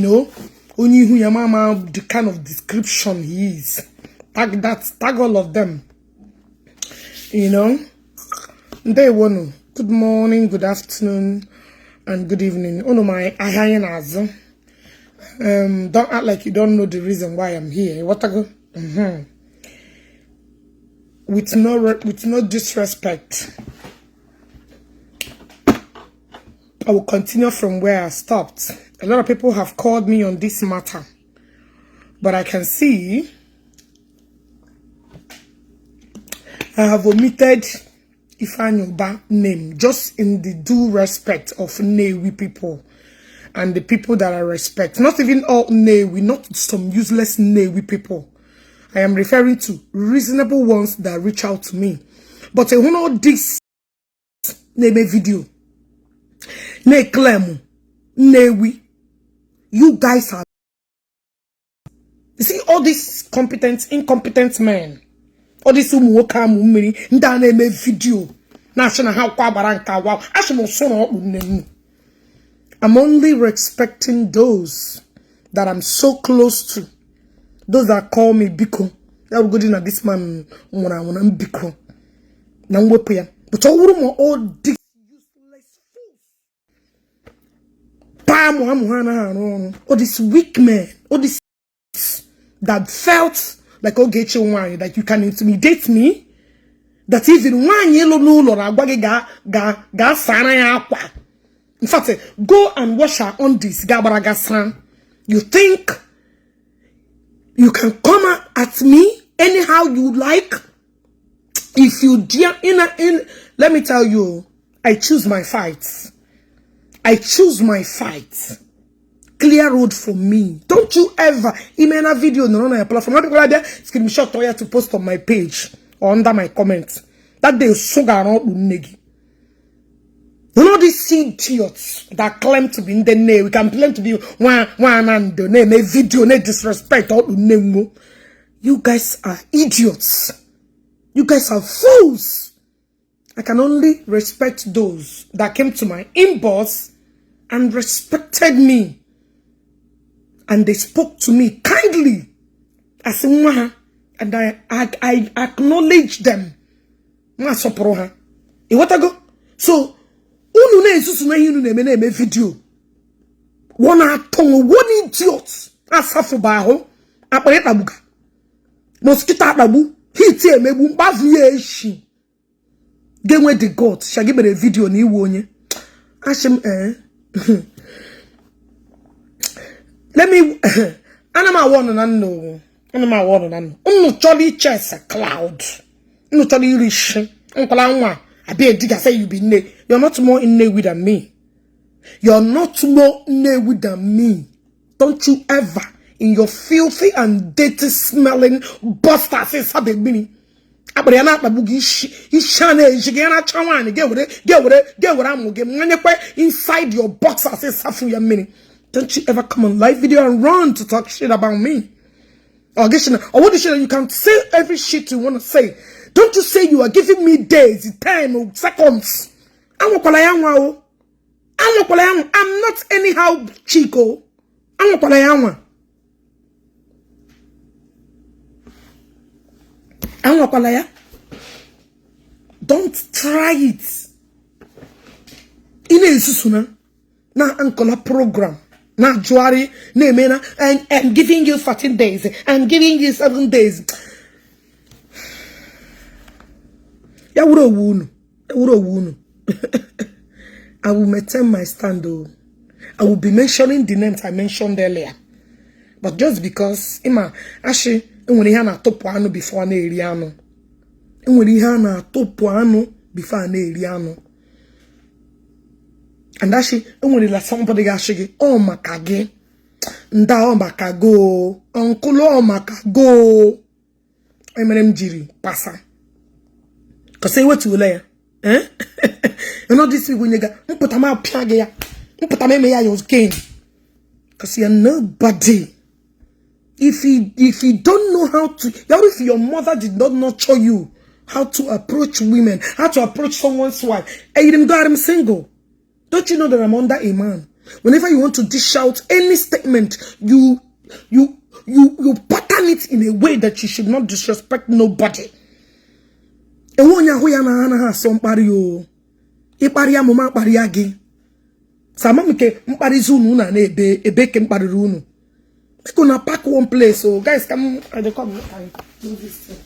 only who your mama, the kind of description he is. Tag all of them. Day one. Good morning, good afternoon, and good evening. Oh no, my ahayenas. Don't act like you don't know the reason why I'm here. What I go? With no disrespect, I will continue from where I stopped. A lot of people have called me on this matter, but I can see I have omitted Ifeanyoba name just in the due respect of Newi people and the people that I respect. Not even all Newi, not some useless Newi people. I am referring to reasonable ones that reach out to me. But I know this name video. Ne claim Newi. You guys are, you see all these incompetent men. All this umuoka mumiri nda na-eme video na shana ha kwa baranka wow ashimo so no. I'm only respecting those that I'm so close to. Those that call me Biko. That will go in at this man when I'm Biko. Now wepe ya. But all this useless fools. All this weak men. All this that felt like Ogechi Okeke that you can intimidate me. That even one yellow no ga sana ya Akwa. In fact, go and wash her on this Gabaraga. You think you can come at me anyhow you like? If you dare let me tell you, I choose my fights. I choose my fights. Clear road for me. Don't you ever email a video no your platform. Not people there screenshot or to post on my page or under my comments. That they sugar around negi. You know these idiots that claim to be in the name. We can claim to be one and the name a video, no disrespect or name. You guys are idiots. You guys are fools. I can only respect those that came to my inbox and respected me. And they spoke to me kindly. As and I acknowledge them. So unu na esusu na hinu na eme video. One idiot. Asafu ba ho. Apere tabuka. Mosquito tabu. Hiti emebu mbavu ye eshi. Genwe the God. Shagi be video ni iwo onye. Ashim let me anama wonu na no. Anama wonu na no. Unu choli chess a cloud. Unu choli rich. Unkola nwa. I be a digger say you be ne. You're not more in Newi than me. You're not more Newi than me. Don't you ever, in your filthy and dirty smelling buster, say something mini. Abriana Babugi, Ishane, Jigana Chawan, get what I'm getting inside your box. I say something your mini. Don't you ever come on live video and run to talk shit about me. Or what the shit you can say every shit you want to say. Don't you say you are giving me days, time, or seconds. I'm not anyhow Chico. I'm not don't try it. Ine susuna na ankola program na juari na mena and giving you 14 days and giving you 7 days. Ya wuro wunu. I will maintain my stand though. I will be mentioning the names I mentioned earlier. But just because Ima Ashi enwere ihe na topo anu before na eri anu. Enwere ihe na topo anu before na eri anu. And Ashi enwere la somebody ga shigi oh makage. Nda oh makago. Uncle oh makago. Emerem jiri pasa. Cause say what you will you know this week when you got put a mouth plug ya. Put a me ya your game. Cause you're nobody. If you don't know how to, if your mother did not nurture you how to approach women, how to approach someone's wife, and you didn't go I'm single. Don't you know that I'm under a man? Whenever you want to dish out any statement, you pattern it in a way that you should not disrespect nobody. Ewonya huya na ana ha so mpari o. Ipari ya mama mpari ya gi. Sama mke mpari zunu na ebe ke mpari runu. We gonna pack one place. So guys, come and do this thing.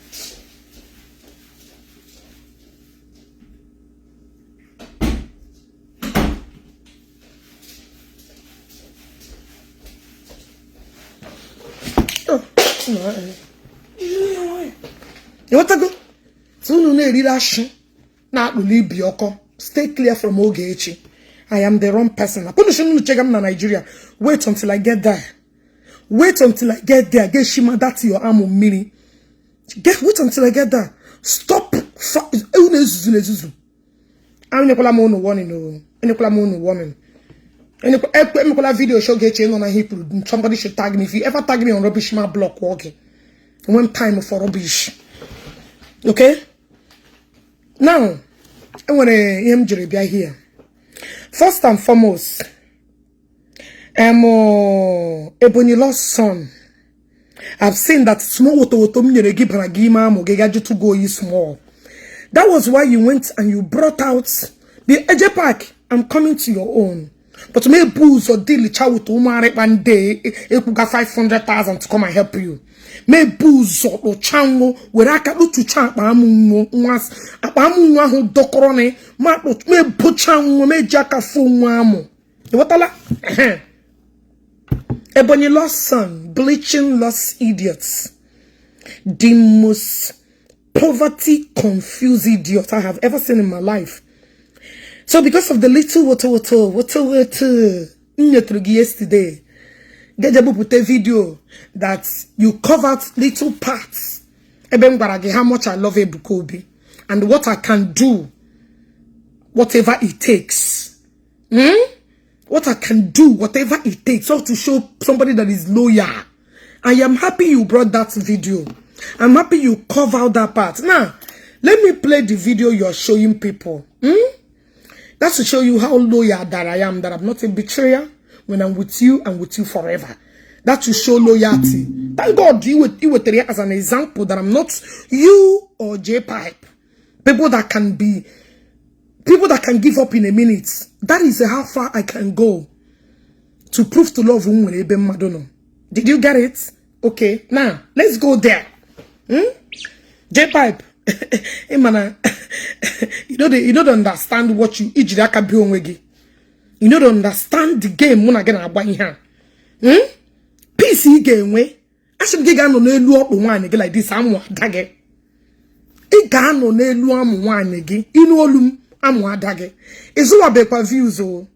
You want to go? So no relation. Na bioko. Stay clear from Ogechi. I am the wrong person. I put the Nigeria. Wait until I get there. Wait until I get there. Get shima that your arm on mini. Wait until I get there. Stop. I'm Nicola Mono warning. Nicola Mono warning. Any video show get you on a hip. Somebody should tag me. If you ever tag me on rubbish, my block walking. One time for rubbish. Okay? Now, I want to be here. First and foremost, Ebony's son. I've seen that small to go small. That was why you went and you brought out the Jpac. I'm coming to your own. But me booze or deal with Umar one day, it could get 500,000 to come and help you. Me booze or chango, where I can look to champ, once a pamu who docorone, me butchango, me jacka fumo. What a Ebony lost son, bleaching lost idiots. The most poverty confused idiot I have ever seen in my life. So because of the little water yesterday, Gejabu put a video that you covered little parts. How much I love Ebukobi and what I can do, whatever it takes. What I can do, whatever it takes, so to show somebody that is loyal. I am happy you brought that video. I'm happy you covered that part. Now, let me play the video you're showing people. That's to show you how loyal that I am, that I'm not a betrayer. When I'm with you forever. That to show loyalty. Thank God you were there as an example that I'm not you or Jpac. People that can give up in a minute. That is how far I can go to prove to love Madonna. Did you get it? Okay, now let's go there. Jpac. Hey man, you don't understand what you ijiraka bi onwegi. You don't understand the game when I get agba here. PC game we. I should get no elu okpo nwan ege like this amu adage. I ga no elu amu nwan ege. Inu olum amu adage. Izuwa bekwa views o.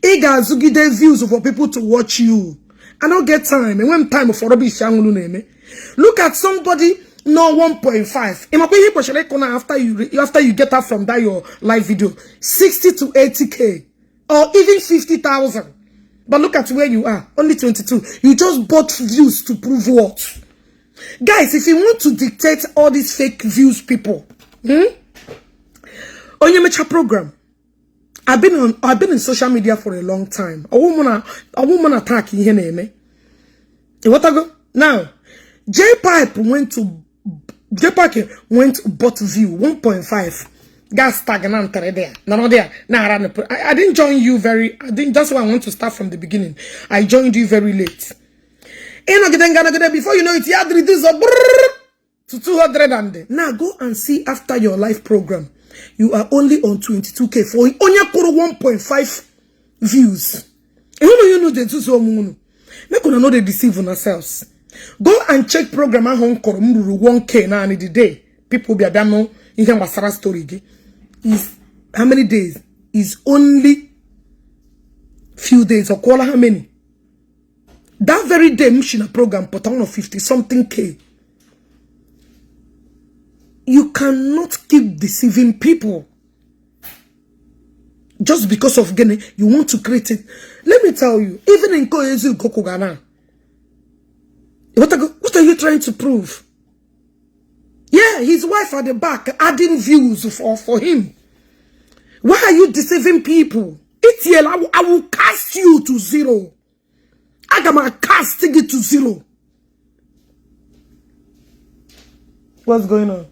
I ga zugide views for people to watch you. I don't get time. And when time for rubbish look at somebody. No 1.5. After you get out from that your live video, 60 to 80k or even 50,000. But look at where you are, only 22. You just bought views to prove what? Guys, if you want to dictate all these fake views, people, on your Mecha program, I've been in social media for a long time. A woman attack in here, what I go now? Jpac went bought view 1.5. Gas stagnant there. No, there. Nah, I didn't join you that's why I want to start from the beginning. I joined you very late. Before you know it, you had reduced to 200 and now go and see after your live program. You are only on 22k for only 1.5 views. You know they do so moon. Make una know they deceive on ourselves. Go and check program at home 1k now any day. People be adamo in can basara story. Is how many days? Is only few days or call how many? That very day mission program put on 50 something k. You cannot keep deceiving people. Just because of getting you want to create it. Let me tell you, even in Koyezu Kokogana. What are you trying to prove? Yeah, his wife at the back adding views for him. Why are you deceiving people? I will catch cast you to zero. Agama casting it to zero. What's going on?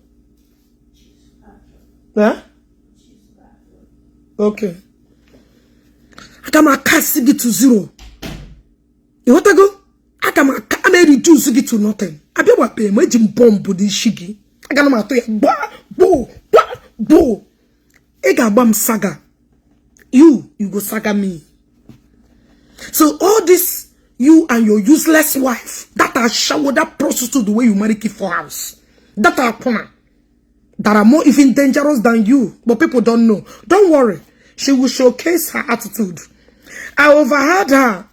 Huh? Okay. Agama casting it to zero. You want to go? Agama reduce it to nothing. I be what pay my jim bomb with this shiggy. Agama to ya bo. Ega bam saga. You go saga me. So all this, you and your useless wife, that are showered, that prostitute the way you marry kid for house, that are corner, that are more even dangerous than you, but people don't know. Don't worry, she will showcase her attitude. I overheard her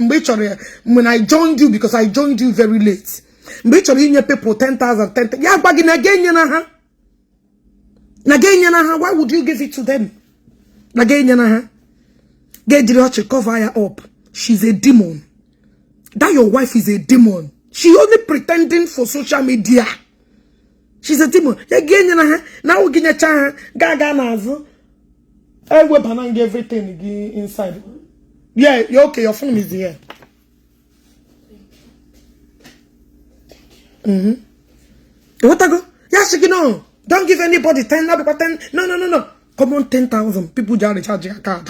when I joined you, because I joined you very late. People 10,000, yeah, but again, why would you give it to them? Get the cover her up. She's a demon. That your wife is a demon. She only pretending for social media. She's a demon. Now we get a chance. Gaga nazo. I will banang everything inside. Yeah, you're okay. Your phone is here. What I go? Yes, you know. Don't give anybody 10. No. Come on, 10,000 people just recharge your card.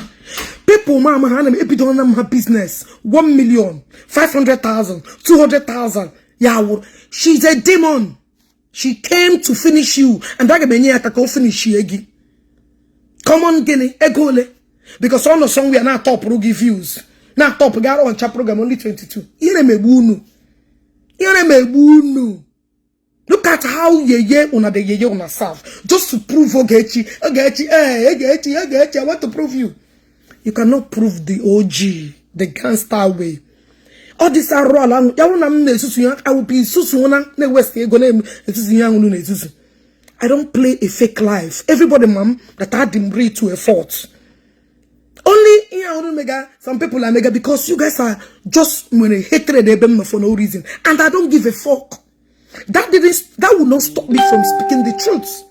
People, mama, if you don't have business, 1 million, 500,000, 200,000. Yeah, she's a demon. She came to finish you, and that can finish you. Come on, Guinea, egole. Because all the song we are not top will give views. Now top got on chat program only 22. Look at how ye una de ye on herself. Just to prove Ogechi, I want to prove you. You cannot prove the OG, the gangster way. All this are raw. I will be I don't play a fake life. Everybody, mom, that had them breed to a fault. Only here, mega. Some people are mega because you guys are just when a hatred for no reason, and I don't give a fuck. That would not stop me from speaking the truth.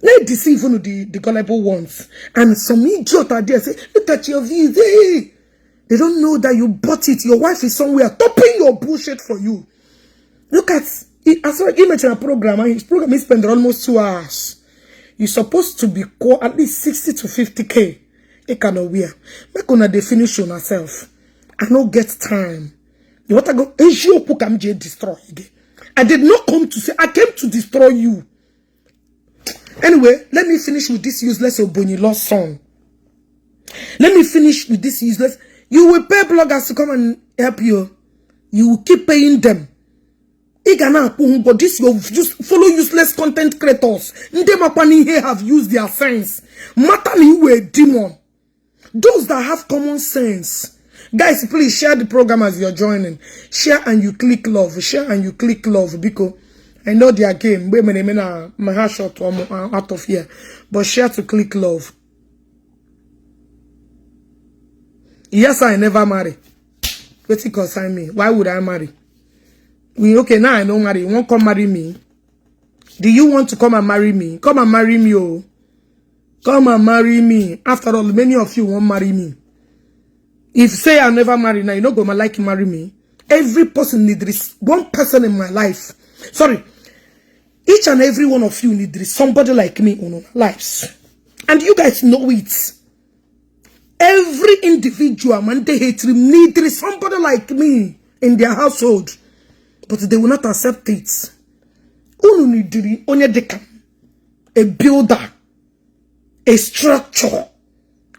They deceive even the gullible ones. And some idiot are there say, look at your views. Hey. They don't know that you bought it. Your wife is somewhere topping your bullshit for you. Look at it. I saw an image in a program. And his program is spent almost 2 hours. You're supposed to be called at least 60 to 50K. You cannot wear. Make una definish on herself. I don't get time. You want to go? Destroy again. I did not come to say, I came to destroy you. Anyway, let me finish with this useless Obonyi song. Let me finish with this useless. You will pay bloggers to come and help you. You will keep paying them. But this you just follow useless content creators. Ndemapani here have used their sense. Matani were a demon. Those that have common sense. Guys, please share the program as you're joining. Share and you click love. Share and you click love because I know their game. My heart shot out of here. But share to click love. Yes, I never marry. What's it concern me? Why would I marry? Okay, now I don't marry. You won't come marry me. Do you want to come and marry me? Come and marry me, oh. Come and marry me. After all, many of you won't marry me. If say I never marry now, you're not gonna like marry me. Every person needs one person in my life. Sorry. Each and every one of you need somebody like me in our lives. And you guys know it. Every individual, man, they hate him, need somebody like me in their household. But they will not accept it. A builder, a structure,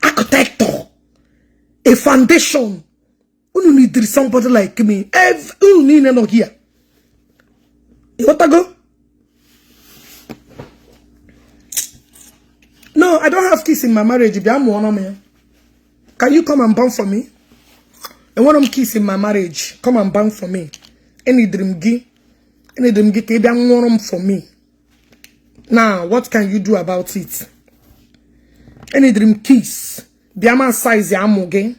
architect, a foundation. You need somebody like me. You need no here. You want to go? No, I don't have kiss in my marriage. Can you come and bang for me? I want them kiss in my marriage. Come and bang for me. Any dream gi for me. Now, what can you do about it? Any dream kiss. Biama size ya amoge.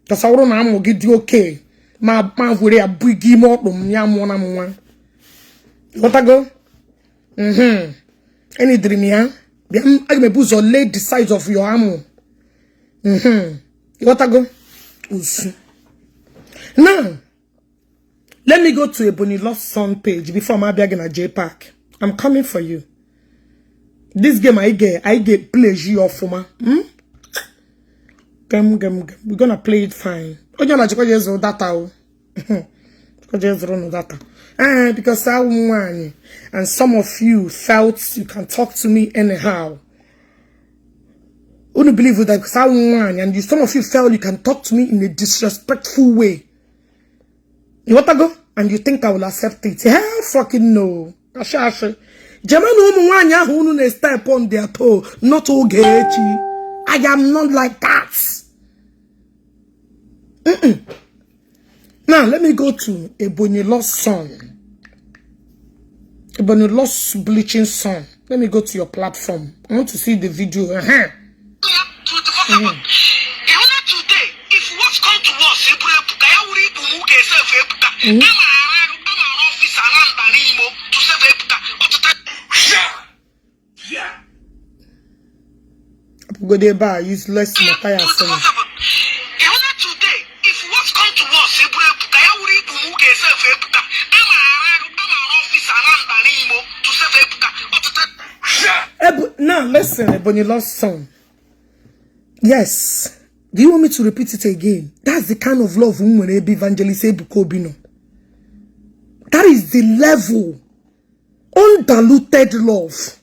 Because I want to amoge do okay. Ma vure a bigi mo ya mwana mwa. What I go? Any dream ya? Biama I me buzo lay the size of your amo. What I go? Now, let me go to a Bonnie Lost Son page before I'm begging a Jpac. I'm coming for you. This game I get pleasure of for me. We're gonna play it fine. Data. Because I won, and some of you felt you can talk to me anyhow. Wouldn't believe that because I won, and some of you felt you can talk to me in a disrespectful way. You want to go? And you think I will accept it? Hell fucking no. Jamanu Mwanya who no step on their toe, not Ogechi. I am not like that. Now let me go to a Bonnie Lost Son. A Bonnie Lost Bleaching Son. Let me go to your platform. I want to see the video. Today, if what's come to us, go there by useless Mataya. Now listen, Bonnie Lost Son. Yes. Do you want me to repeat it again? That's the kind of love when evangelist Ebukobino. That is the level. Undiluted love.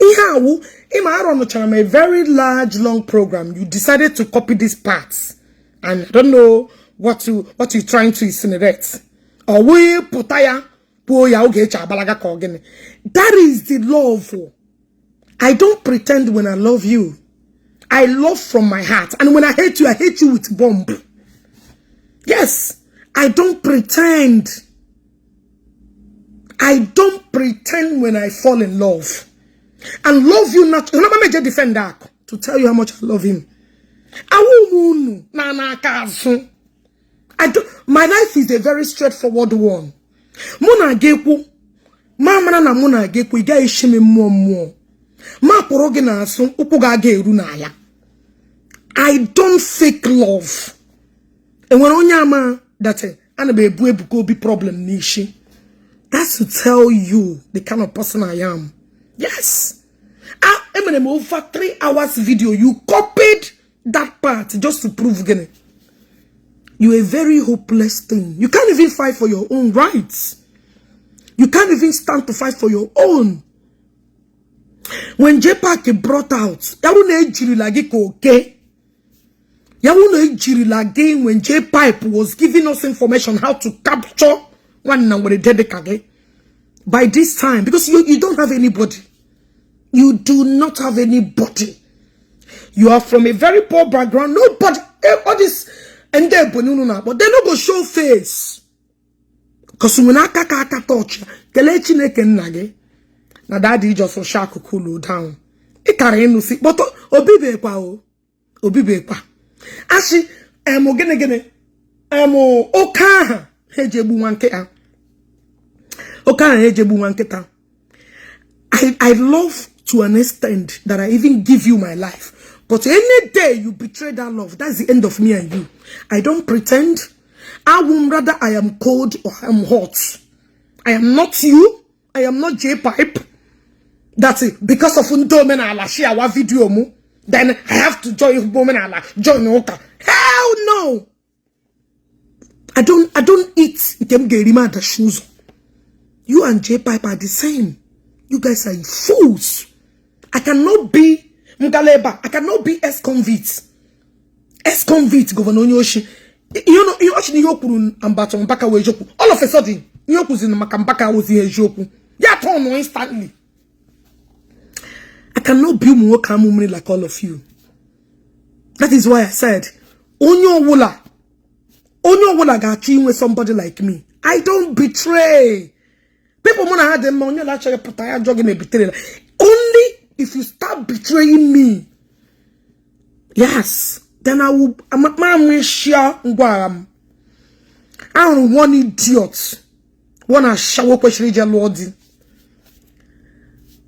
A very large, long program. You decided to copy these parts. And I don't know what you're trying to incinerate. Or we putaya. That is the love. I don't pretend when I love you. I love from my heart. And when I hate you with bomb. Yes, I don't pretend. I don't pretend when I fall in love. And love you not. You know, I'm going to defend that to tell you how much I love him. My life is a very straightforward one. Muna geku, mama na muna geku iga ishime mo. Ma poroge na asun upuga geru na ya. I don't fake love. And when onyama that anabe ebuko be problem nishi. That's to tell you the kind of person I am. Yes. I'm over 3 hours video. You copied that part just to prove again. You're a very hopeless thing. You can't even fight for your own rights. You can't even stand to fight for your own. When Jpac brought out, when Jpac was giving us information how to capture one number by this time, because you don't have anybody. You do not have anybody. You are from a very poor background. Nobody, all this. And they but they not go show face. Cause when I touch, kelechi neken nage. Na daddy just for shaku cool down. It carry no see, but obibe kwa o, obibe kwa. Ashi gene oka hejebu wanketa. Oka hejebu wanketa. I love to an extent that I even give you my life. But any day you betray that love, that's the end of me and you. I don't pretend. I would rather I am cold or I am hot. I am not you. I am not Jpac. That's it. Because of undomen ala share our video mo, then I have to join woman ala join oka. Hell no. I don't eat them gerima the shoes. You and Jpac are the same. You guys are fools. I cannot be Mugaleba. I cannot be ex-convict. Ex-convict, Governor Nyoshi. You know, you actually yokurun ambaton baka wejoku. All of a sudden, Nyoku's in Makambaka was here joku. Ya turn instantly. I cannot be Muokamumri like all of you. That is why I said, Onyo Wola got you with somebody like me. I don't betray. People wanna have them on your actually putaya jogging a betrayal. Only if you start betraying me, yes, then I will. I'm a man share. I don't want idiot. Wanna shower question Lordi.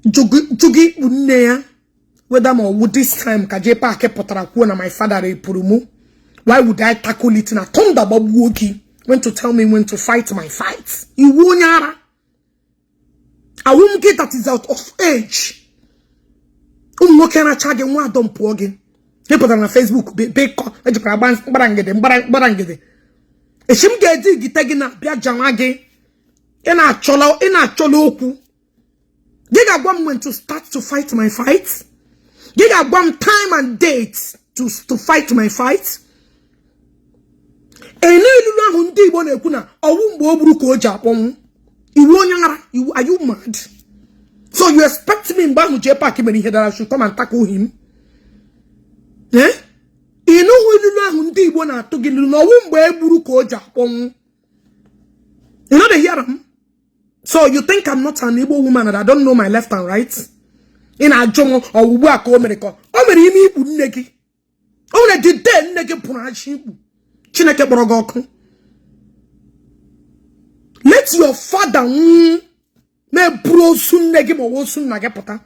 Jugi unea. Whether more would this time Jpac potaraku na my father purumu. Why would I tackle it? Na Thunder Bob Woki went to tell me when to fight my fight. Iwonyara. I won't get that is out of age. Umokena charge and one don't poor again. He put on Facebook, beko, barangede. A shim gedi gitagina, bia jamage, in a cholo. Giga one went to start to fight my fight. Giga one time and date to fight my fight. Ene lula hundi bone kuna awumbo obruko Japon. Are you mad? So you expect me in Bahu Jpac that I should come and tackle him? Eh? You know who hundi bona to get no wumbo obruko Japon. You know they hear him? So you think I'm not an Igbo woman and I don't know my left and right? In a jomo or wako America. Omeri ibu negi. Only did den negi punashi. Chineke borogoku. Let your father me bro soon negi mo wo soon nagepota.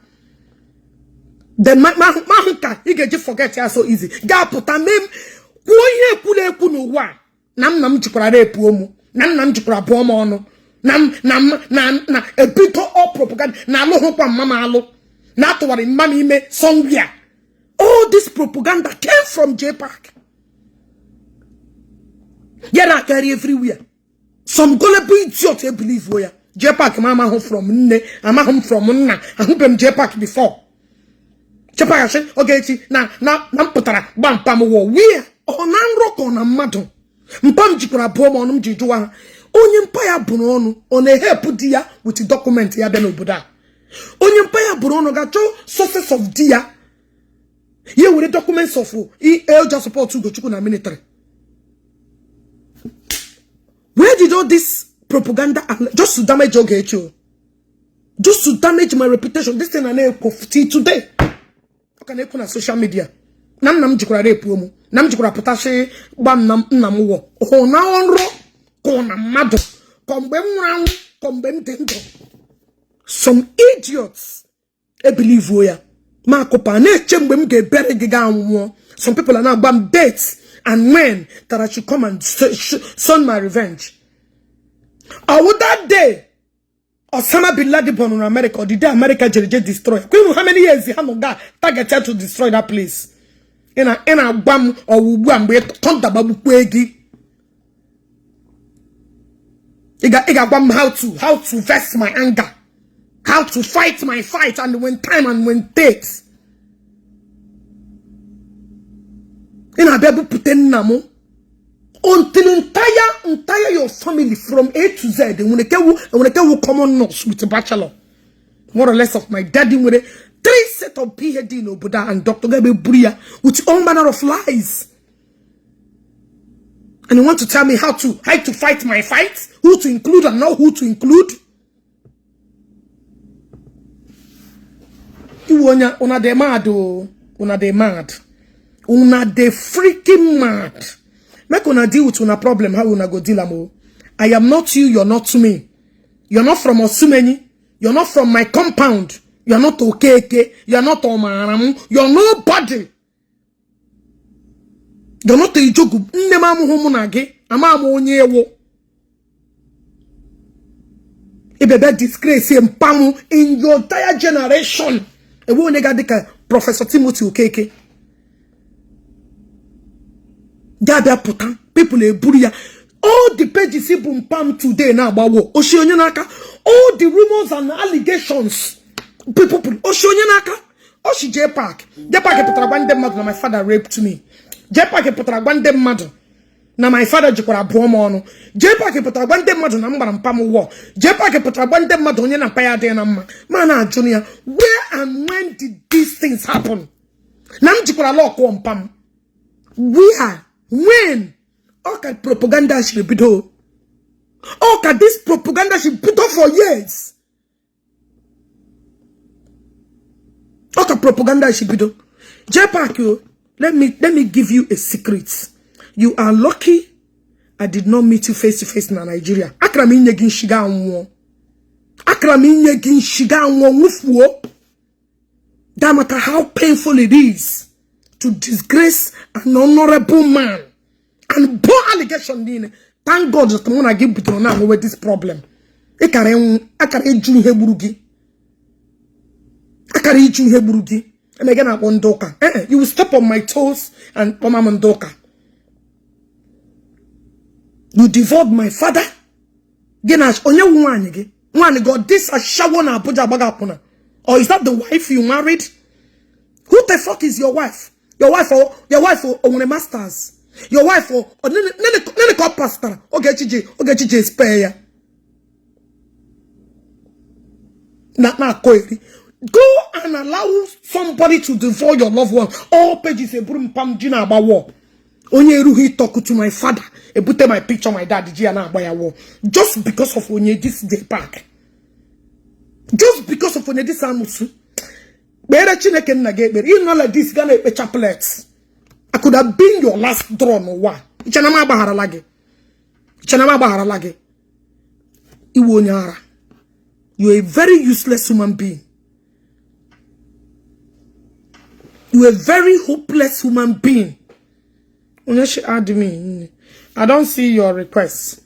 Then mahuka you get forget ya so easy. Ga pota mem kuye kule no wa. Nam chikura repu omu. Nam chikura bomo ono. Na a bit of propaganda. Na lo kwa mama alo. Na to wari mami me songya. All this propaganda came from Jpac. Yeah, I carry everywhere. Some gullible idiots believe where Jpac mama home from nne, ama home from nna. I hope I'm Jpac before. Jpac said, okay, na putara bam pam wo where on rock on a madon. Mpam jikura bomo onum jijuwa. Onye mpaya burono on a help dia with the document ya den oboda. Onye mpaya burono ga cho sources of dia. Here with the documents of just support to go to na military. Where did all this propaganda just to damage Ogechi? Just to damage my reputation. This thing I know today. Okay, I on social media. Nam jikura repu mu. Nam jikura potashe bam nam wo. Oh na onro kona mado. Kombem dentro. Some idiots believe where Makopa ne chembem ge bere giga. Some people are now bam dates and men that I should come and son my revenge. Or would that day Osama bin Laden born in America, or the day America destroy? How many years he had no guy targeted to destroy that place? In a bam or wam we tonta babu kwegi. Iga bam how to vest my anger, how to fight my fight, and when time and when dates. In a baby puten namo until entire your family from A to Z. And when they will common nurse with a bachelor, more or less of my daddy with a 3 set of PhD in Oboda and Dr. Gabe Buria with all manner of lies. And you want to tell me how to fight my fight, who to include and not who to include? Una de mad, una de mad. Una de freaking mad. Make una deal with una problem. How una go deal amo? I am not you. You're not me. You're not from Osumeni. You're not from my compound. You're not Okeke. You're not Omaramu. You're nobody. You're not a jogu. Ndemamu homunage. Amamu onyewo. Ibebe disgrace mpamu in your entire generation. Ewo nega dika Professor Timothy Okeke. Gabia putan, people a buria. All the pages see boom pam today now about war. Oshionyanaka, all the rumors and allegations. People Oshionyanaka, Oshi Jpac. Jpac put a bandem mad na my father raped me. Jpac put a bandem mad na my father jikora bomono. Jpac put a bandem mad na mbara mpamu war. Jpac put a bandem mad on yana paya de na mana junior. Where and when did these things happen? Nam jikora law ko mpam. Where? When? Okay, propaganda should be done. Okay, this propaganda should be done for years. Okay, propaganda should be done. Jpac, let me give you a secret. You are lucky I did not meet you face to face in Nigeria. Akrami nyegin shiga anwo. Akrami nyegin shiga anwo mufuo. No matter how painful it is to disgrace an honorable man And poor allegation in. Thank God that when I give Peter now with this problem. I can't eju ihe burugi. I can't eju ihe burugi. And again I want doka. You will step on my toes and mama mandoka. You devoured my father. Genash onye wanyige. One got this a shower na Abuja bagapuna. Or is that the wife you married? Who the fuck is your wife? Your wife or one masters. Your wife or nene call pastor. Ogechi spare. Na query. Go and allow somebody to devour your loved one. All pages a brum pam jina about war. Onye ruhi talk to my father. E put my picture my dad jina about war. Just because of onye this Jpac. Just because of onye this amusu. Bere chineke na get bere. You know like this gonna be chaplets. I could have been your last draw no wa. Ichanama bahara lage. Ichanama bahara lage. Iwo nyara. You're a very useless human being. You're a very hopeless human being. Unless you add me, I don't see your request.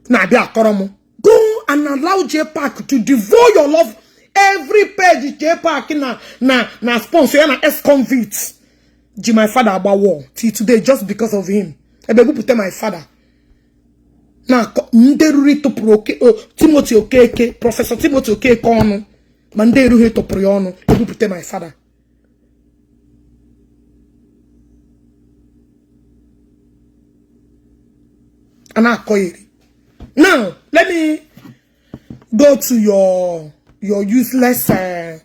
Nah, be a koromo. Go and allow Jpac to devour your love. Every page is Jpac na sponsor na ex-convict. My father about war till today just because of him. I be put my father. Now, Timothy Okeke, Professor Timothy Okeke kono. Manderu he to priono. I be put my father. Now, let me go to your useless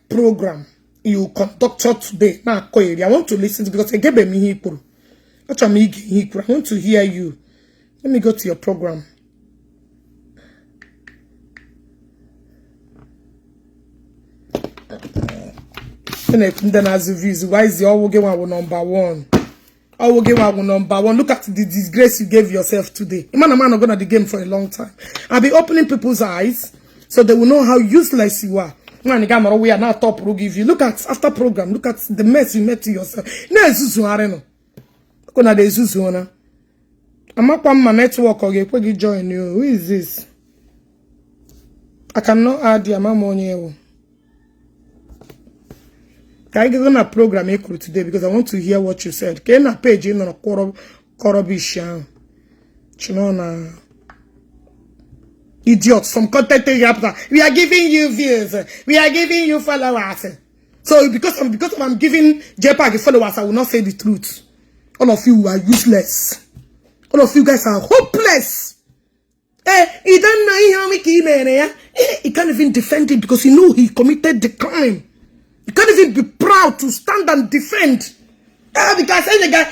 program you conducted today. Now, I want to listen to because I gave me Hipur. I want to hear you. Let me go to your program. Then as views, why is the all one number one? All number one. Look at the disgrace you gave yourself today. Man, I'm not gonna the game for a long time. I'll be opening people's eyes so they will know how useless you are. Man, we are now top will give you. Look at after program. Look at the mess you made to yourself. No, Zuzu Areno. Gonna the Zuzu. I'm up on my network. Okay, you join you. Who is this? I cannot add the amount money. I get on a program today because I want to hear what you said. Can I page in on a corrobishan? Chinona. Idiot, some content we are giving you views, we are giving you followers. So because I'm giving Jpac followers, I will not say the truth. All of you are useless. All of you guys are hopeless. He don't know he can't even defend it because he knew he committed the crime. He can't even be proud to stand and defend. Because any guy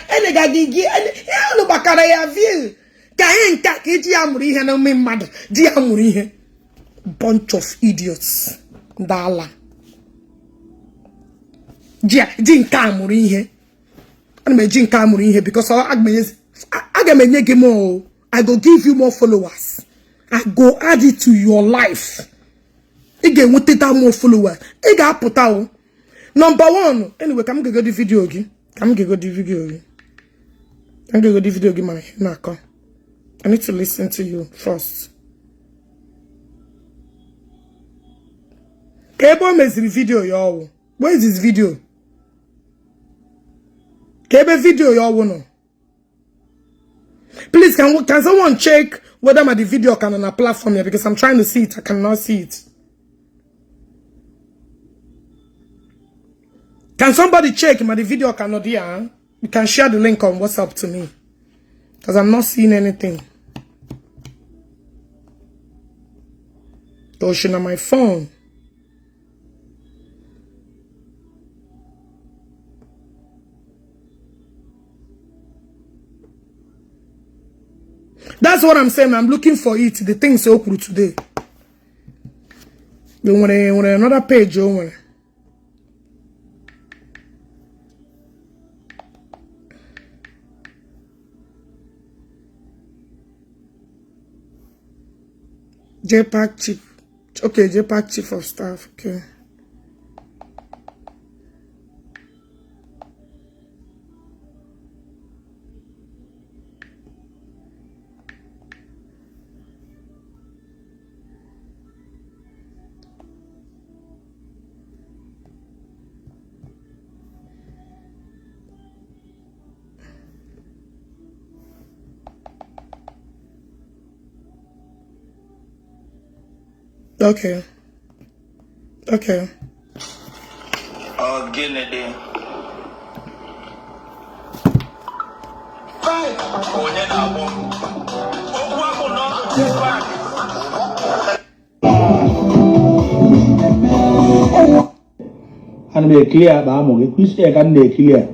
bunch of idiots. Dala. Because I go give you more followers. I go add it to your life. Again, what did more followers? Number one. Anyway, come go the video again. Come go the video again. I'm going to go the video again, man. I need to listen to you first. Kebo makes the video, y'all. Where is this video? Kebo video, y'all. No. Please, can someone check whether my video can on a platform here because I'm trying to see it. I cannot see it. Can somebody check my video cannot hear? Huh? You can share the link on WhatsApp to me. Because I'm not seeing anything. Ocean on my phone. That's what I'm saying. I'm looking for it. The thing's so cool today. You want another page, you want. Jpac chief. Okay, Jpac chief of staff. Okay. Okay. Okay. Oh, Guinea. And they clear, Bamo, which egg and they clear.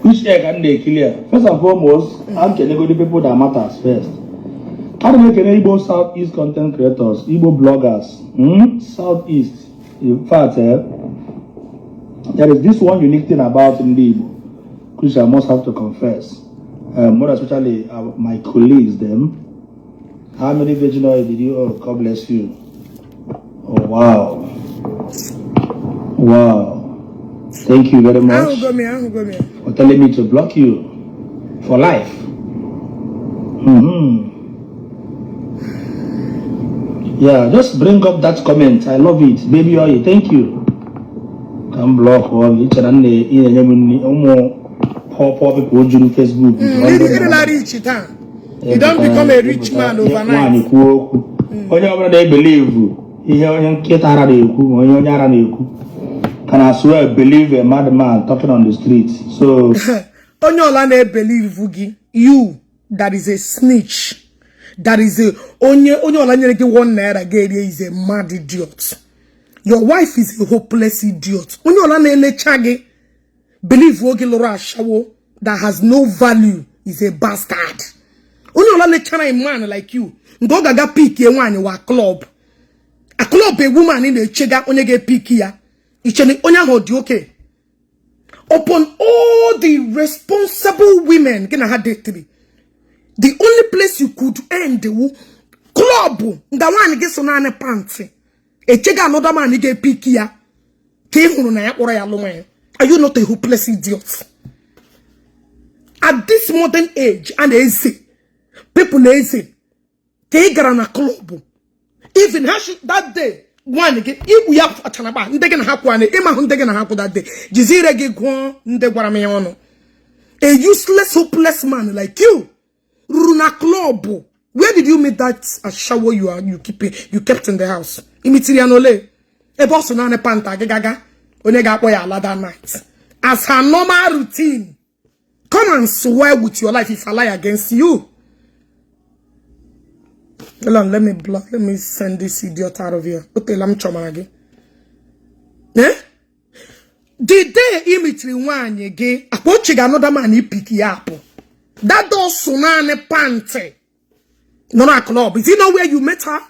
Which egg and they clear. First and foremost, I'm telling you the people that matters first. How do we make Igbo Southeast content creators, Igbo bloggers, Southeast? In fact, there is this one unique thing about Igbo, which I must have to confess. More especially my colleagues, them. How many virgin oil did you? Oh, God bless you. Oh, wow. Wow. Thank you very much for telling me to block you for life. Yeah, just bring up that comment. I love it. Baby oil, thank you. Can block all each and poor people on Facebook. You don't become a rich man overnight. They believe can I swear believe a madman talking on the street. So believe you that is a snitch. That is a onye one naira is a mad idiot. Your wife is a hopeless idiot. Onye believe that has no value is a bastard. Onye a man like you. Go gaga pick a one wa club. A club a woman in the chega onye get pick here. Onya hold okay. Upon all the responsible women gonna have three. The only place you could end the club, the one gets on a pants. A chega another man get pick here. Are you not a hopeless idiot? At this modern age, and easy, people easy, they get on a club. Even that day, one again, if we have a Tanaba, they're gonna have one, Emma, they're gonna have that day. Jizira get one, the Guarameano. A useless, hopeless man like you. Runa club. Where did you meet that shower you kept in the house? Imitirianole. A boss on a panta gaga. Onega boya ladder night. As her normal routine. Come and swear with your life if I lie against you. Hold on, let me send this idiot out of here. Okay, let me choma again. Eh? The day imitri one again, I put another man he pick you up. That does sunane pante. No, not club. Is it not where you met her?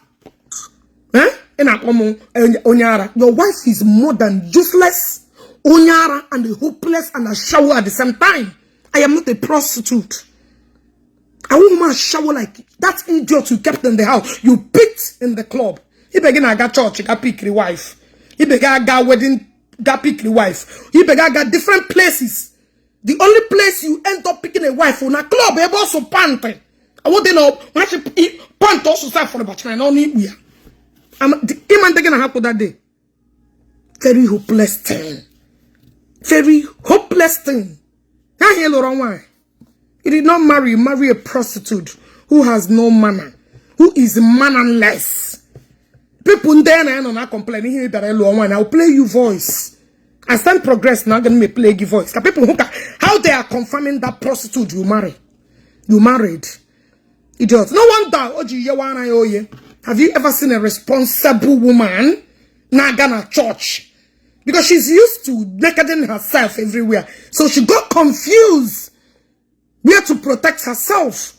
Eh? Onyara. Your wife is more than useless, Onyara, and hopeless and a shower at the same time. I am not a prostitute. I won't shower like that idiot you kept in the house. You picked in the club. He began I got church, got pick the wife. He began got wedding, got pick the wife. He began got different places. The only place you end up picking a wife on a club, a boss of panting. I want to know when she pant also start for the bachelor and only we are. The man taking a happen that day. Very hopeless thing. Very hopeless thing. I hear Laurent why. He did not marry a prostitute who has no manner, who is mannerless. People there and not complaining here that I'll play you voice. As time progress, now gonna play you voice. People who how they are confirming that prostitute you marry. You married. Idiots. No wonder have you ever seen a responsible woman not gonna church? Because she's used to nakeding herself everywhere. So she got confused where to protect herself.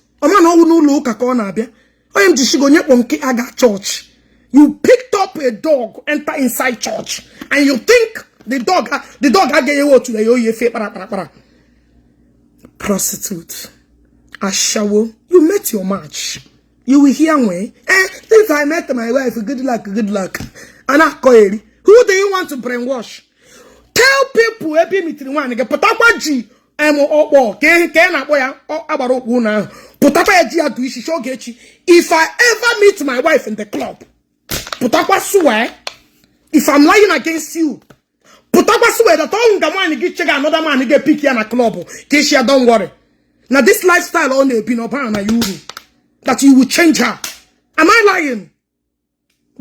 You picked up a dog, enter inside church, and you think the dog to the prostitute. Ashawo, you met your match. You will hear me. Since I met my wife, good luck, good luck. And I call you. Who do you want to brainwash? Tell people, if I ever meet my wife in the club, if I'm lying against you, that another man get picky in a club. Don't worry. Now this lifestyle only been upon you that you will change her. Am I lying?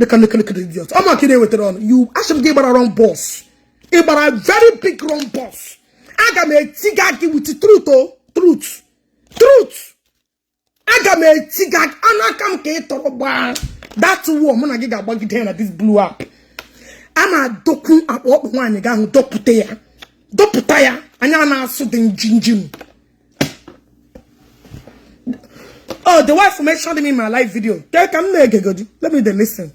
Look at the idiot. I'm not kidding with it on. You actually gave a wrong boss. A very big wrong boss. I got me tigagi with the truth, oh. Truth. I got me tigag and I come to that's woman I get about this blue app. I'm a doku up one again, Doputaya, and I'm also the Jinjim. Oh, the wife mentioned me in my live video. Let me listen.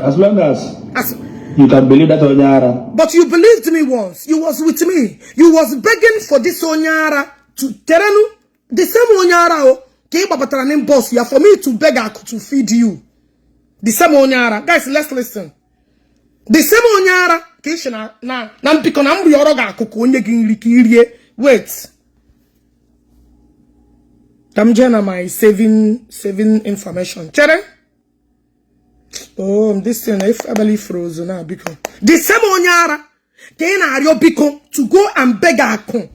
As long as you can believe that Onyara. But you believed me once. You was with me. You was begging for this Onyara to Terenu. The same Onyara came up at name boss. You for me to beg to feed you. The same Onyara. Guys, let's listen. The same Onyara. Wait. I'm just my saving information. Chere? Oh, this thing if I believe frozen now because the same Onyara can ario biko to go and beg akon.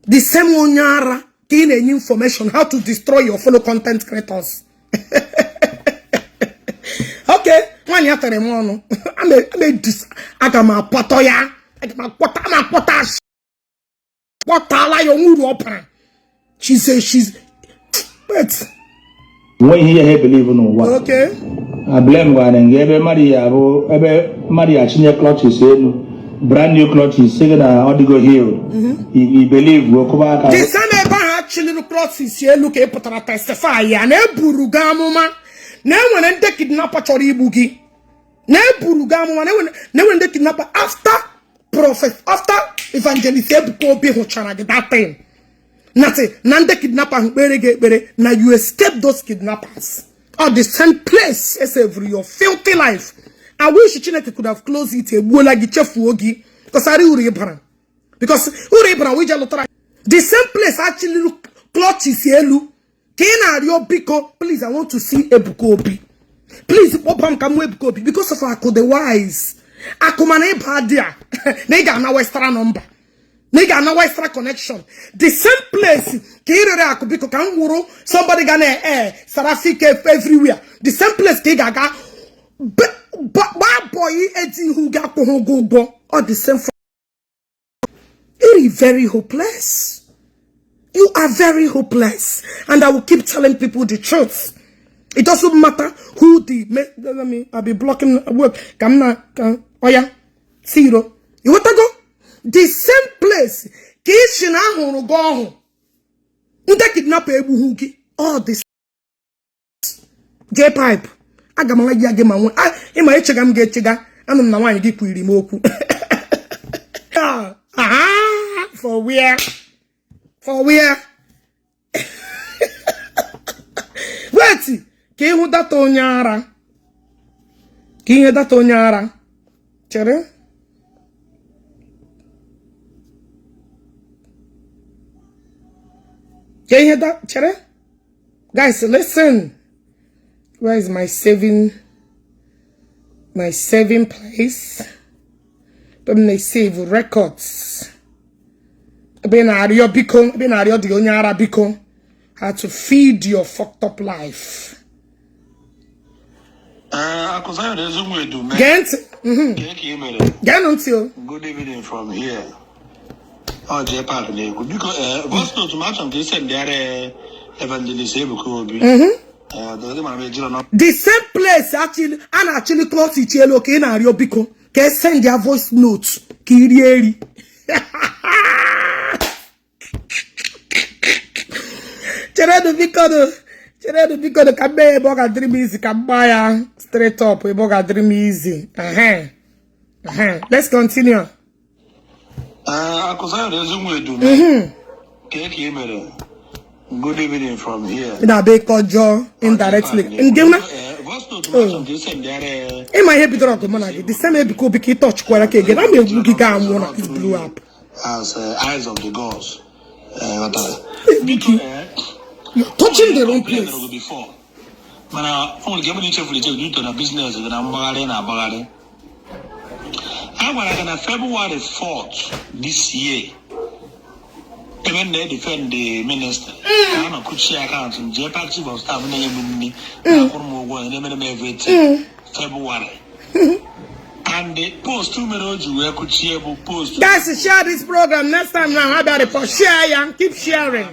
The same Onyara gain any information how to destroy your fellow content creators. Okay, when you after the morning, I made this. I got my patoya. I got my potash. What tala your mood open? She says she's. Wait. When he believe in what? Okay. I blame one and gave Maria Chinya clutches brand new clutches, second Odigo Hill. He believe will come back. The same ever actually clutches here look at Potara testify and Burugamuma. Now when they kidnapper Chori Bugi. Now Burugamuma, now when they kidnapper after prophet, after evangelist Ebuko Hochana that time. Nothing. Nande kidnapper now you escape those kidnappers. Or the same place as every your filthy life. I wish Chineke could have closed it a wola gichefuogi. Because I uri because uri we the same place actually look clutches yelu. Kena your biko. Please, I want to see Ebukobi. Please, Obam Kamu Ebukobi. Because of Akko the wise. Akumane Badia. Nega na Western number. Nigga, no extra connection. The same place, somebody gonna Sarafik everywhere. The same place, Kigaga, but boy, who got go or the same. You're very hopeless. You are very hopeless, and I will keep telling people the truth. It doesn't matter who I'll be blocking work. Oh yeah, zero. You want to go? The same place, Kishina Hono go. Nda kidnap Ebu Hugi. All this Jpac. Agamala Yagema. I my chegam get chega. And na one give Moku. For where? For where? Wait, King that Onyara. King that Onyara. Chere? Can you hear that, Chere? Guys, listen. Where is my saving place? Let me save records. How to feed your fucked up life. Get until Good evening from here. Oh, Jpac, because what's not to match on this and there evangelist Ebukobi. The same place actually close each other. Okay, now you can send their voice notes. Kirieri. Chere because the cabe boga dream easy can buy straight up. We boga dream easy. Let's continue. Good evening from here. In a big conjure indirectly. In game in my happy drop the money. The same because be touch quite again. I'm a boogie guy one of this blew up. As eyes of the gods. You're touching the wrong place. Before. But I only give me cheerfully to do the business and I'm bagare. I went on February 4th this year. Even they defend the minister. I don't could share accounts in Jpac chief of staff name February. And the post 2 minutes you could share post. Guys, share this program next time now. How about it? Share and keep sharing.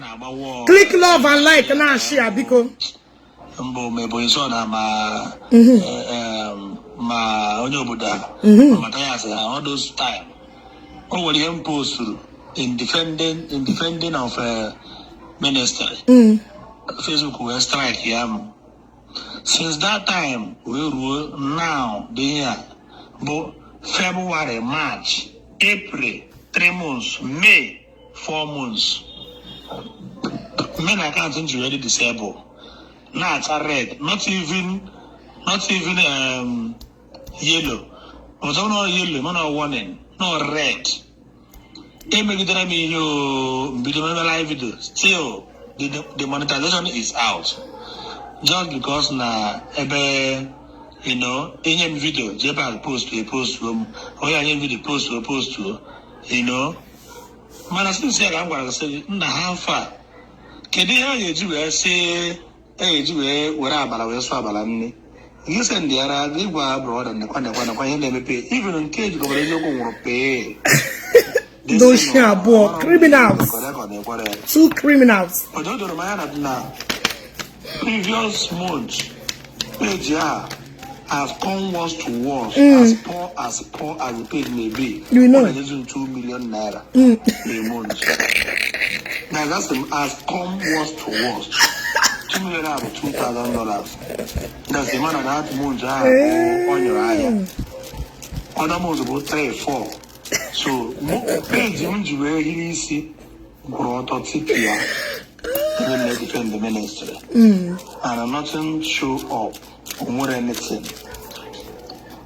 Click love and like and now share because ma onye obodo all those time. Oh, the post in defending of ministry. Facebook will strike him. Since that time, we rule now the year. But February, March, April, 3 months, May, 4 months. Men accounts already disabled. Now it's a red, not even yellow. But no yellow, no warning, no red. Live video. Still, the monetization is out. Just because any video, Jpac post to a post room, or any video post to a post to, Man, I still say I'm going to say, how far? Can you say, you send the other, they were abroad and the corner, even in case you go pay. Those share criminals. 2 criminals. But don't remind now. Previous month, page have come once to once, as poor as the page may be. You know, 2 million naira a month. Now that's has come once to once. $2 million out of $2,000. That's the man that month on your eye. Other months about 3, 4. So, page where he see brought up CPR, even they defend the ministry. And nothing show up more than anything.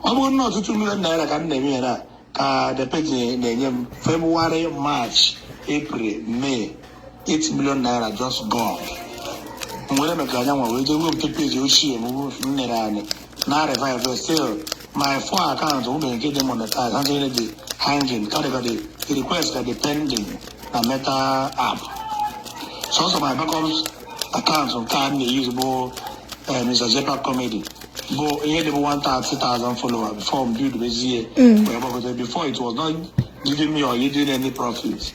I will not $2 million can name the page name February, March, April, May, 8 million naira just gone. When I take page you see now revive still my 4 accounts will get them monetized. Hanging category, the request that depending a Meta app. So also my backups accounts on time they use more Mr. Jpac comedy. But he had 130,000 followers before build the year. Before it was not giving me or giving any profit.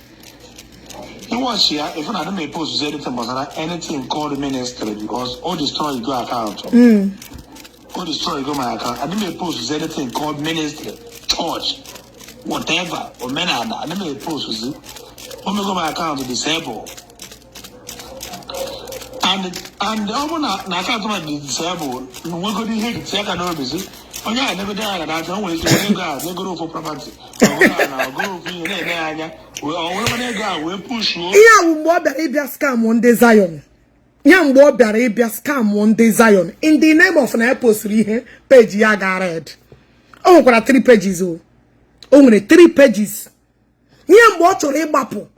You watch here, if I don't make post anything called ministry because all destroy your account. All destroy my account. I didn't make post anything called ministry, church. Whatever, or men are not. Let me post with it. When we go my account to disable. And the woman account to disable, we go to hit the second office. Oh, yeah, I never died. I don't want to go for property. Go we push you. Yeah, we bought the Arabia scam one day Zion. Yeah, we bought the Arabia scam one day Zion. In the name of an apostle, page Yaga read. Oh, got 3 pages. Only 3 pages. You watch or a bapple.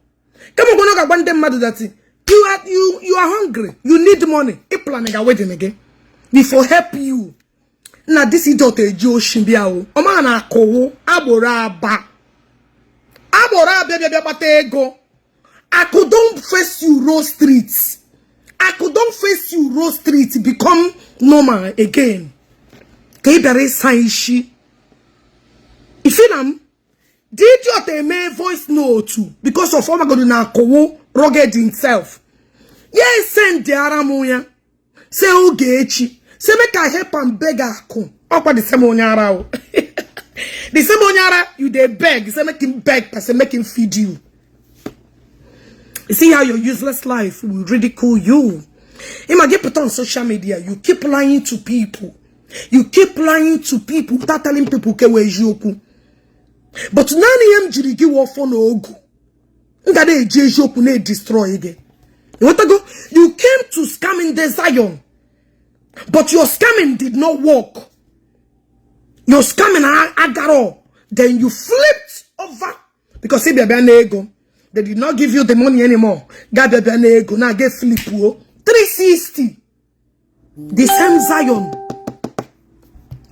Come on, go one them mother that you are hungry. You need money. A planning a wedding again. Before help you. Now this is not a Joe Shimbiao. Omana ko aboraba. Baby batego. I could don't face you road streets. I could don't face you road streets become normal again. Kebere saishi. If you know, did you take me voice note too? Because of all my God na kowo rugged himself. Yes, send the aramuya. Say Ogechi. Say make I help and beg ako. Okwa the same onyara. The same onyara you dey beg. Say make him beg, say make him feed you. You see how your useless life will ridicule you. You might get put on social media. You keep lying to people. You keep lying to people without telling people kewe joku. But nani yam jirigi wofo no ogu. Ngade eje joku ne destroy again. You want to go? You came to scam in the Zion. But your scamming did not work. Your scamming agaro. Then you flipped over. Because see ego. They did not give you the money anymore. Ego. Now get flip 360. The same Zion.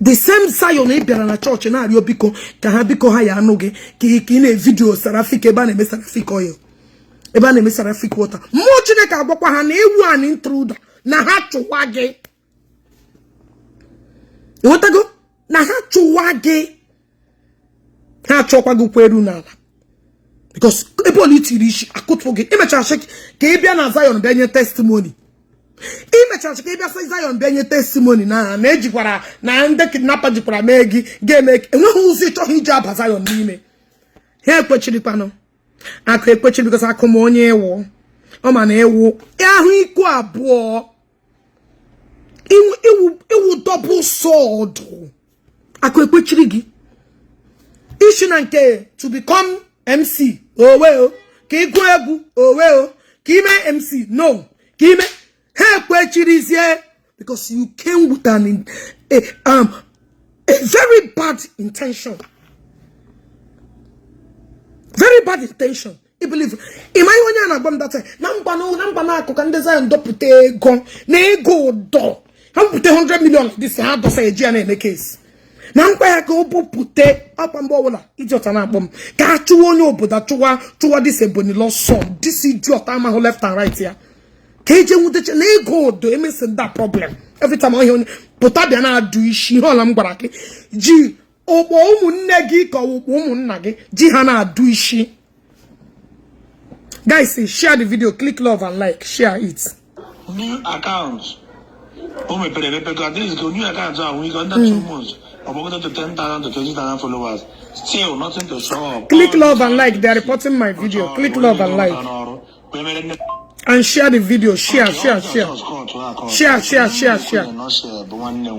The same Zion ebera na church na ario biko ka ha biko ha ya anoge ki ne video sarafike ba na me sarafiko yo. ebe a na-eme Seraphic water. Mmụọ Chineke agwakwa ha na ewu an intruder na ha chụwa gị. Iwetago na ha chụwa gị. Ha chụkwa gị kweru n'ala. Because ebe oli tiri ishi akụtụ gị. Imechara shek ka ị bịa na Zion bịa nye testimony. Imechara shek ka ị bịa sa Zion bịa nye testimony na ejikwara na ndị kidnapper jikwara mee gị ga-eme enweghị ụzọ ịchọghị iji aba Zion n'ime. Ha ekwechirikwanụ. Akụ ekwechiri because akụ m onye ewu. Ọ ma na ewu ahụ iko abụọ. Iwu double sword. Akụ ekwechiri gị. Ishi na nke to become MC. Owe ka ịgụ egwu. Owe ka ime MC. No. Ka ime ha ekwechirizie because you came with a very bad intention. Very bad intention. I believe. Ima iwanya na gbam that na mbana akụka ndị Zion dọpụta ego na ego do. Ha pute 100 million this ha dosa eji na eme case. Na mkpa ya ka obupute apa mgbe ọbụla idiot na akpọ m ka achụwa onye obodo chụwa this Ebonyi law son this idiot amahụ left and right ya ka eje nwuteche na ego do emesi that problem every time onye pụta bịa na adụ ishi ihe ọla m gwara gị ji okpo ụmụnne gị ka okpo ụmụnna gị ji ha na adụ ishi. Guys, share the video, click love and like, share it. New accounts. Oh, my baby, because this is new accounts. We got that 2 months. About to 10,000 to 20,000 followers. Still nothing to show up. Click love and like. They are reporting my video. Click love and like. And share the video. Share. Share.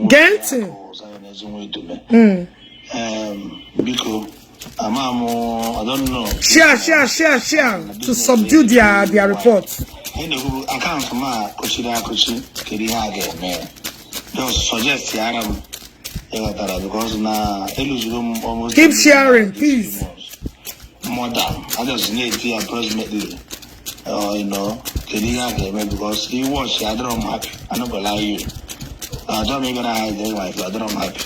Get it. Because I don't know. Share to subdue their reports. Account ma Kochi kiri hage man. Just suggest because now almost keep sharing, please. More than I just need to approximately kiri hage man because he was I don't happy. I'm not gonna lie you. I don't even hide their wife. I don't happy.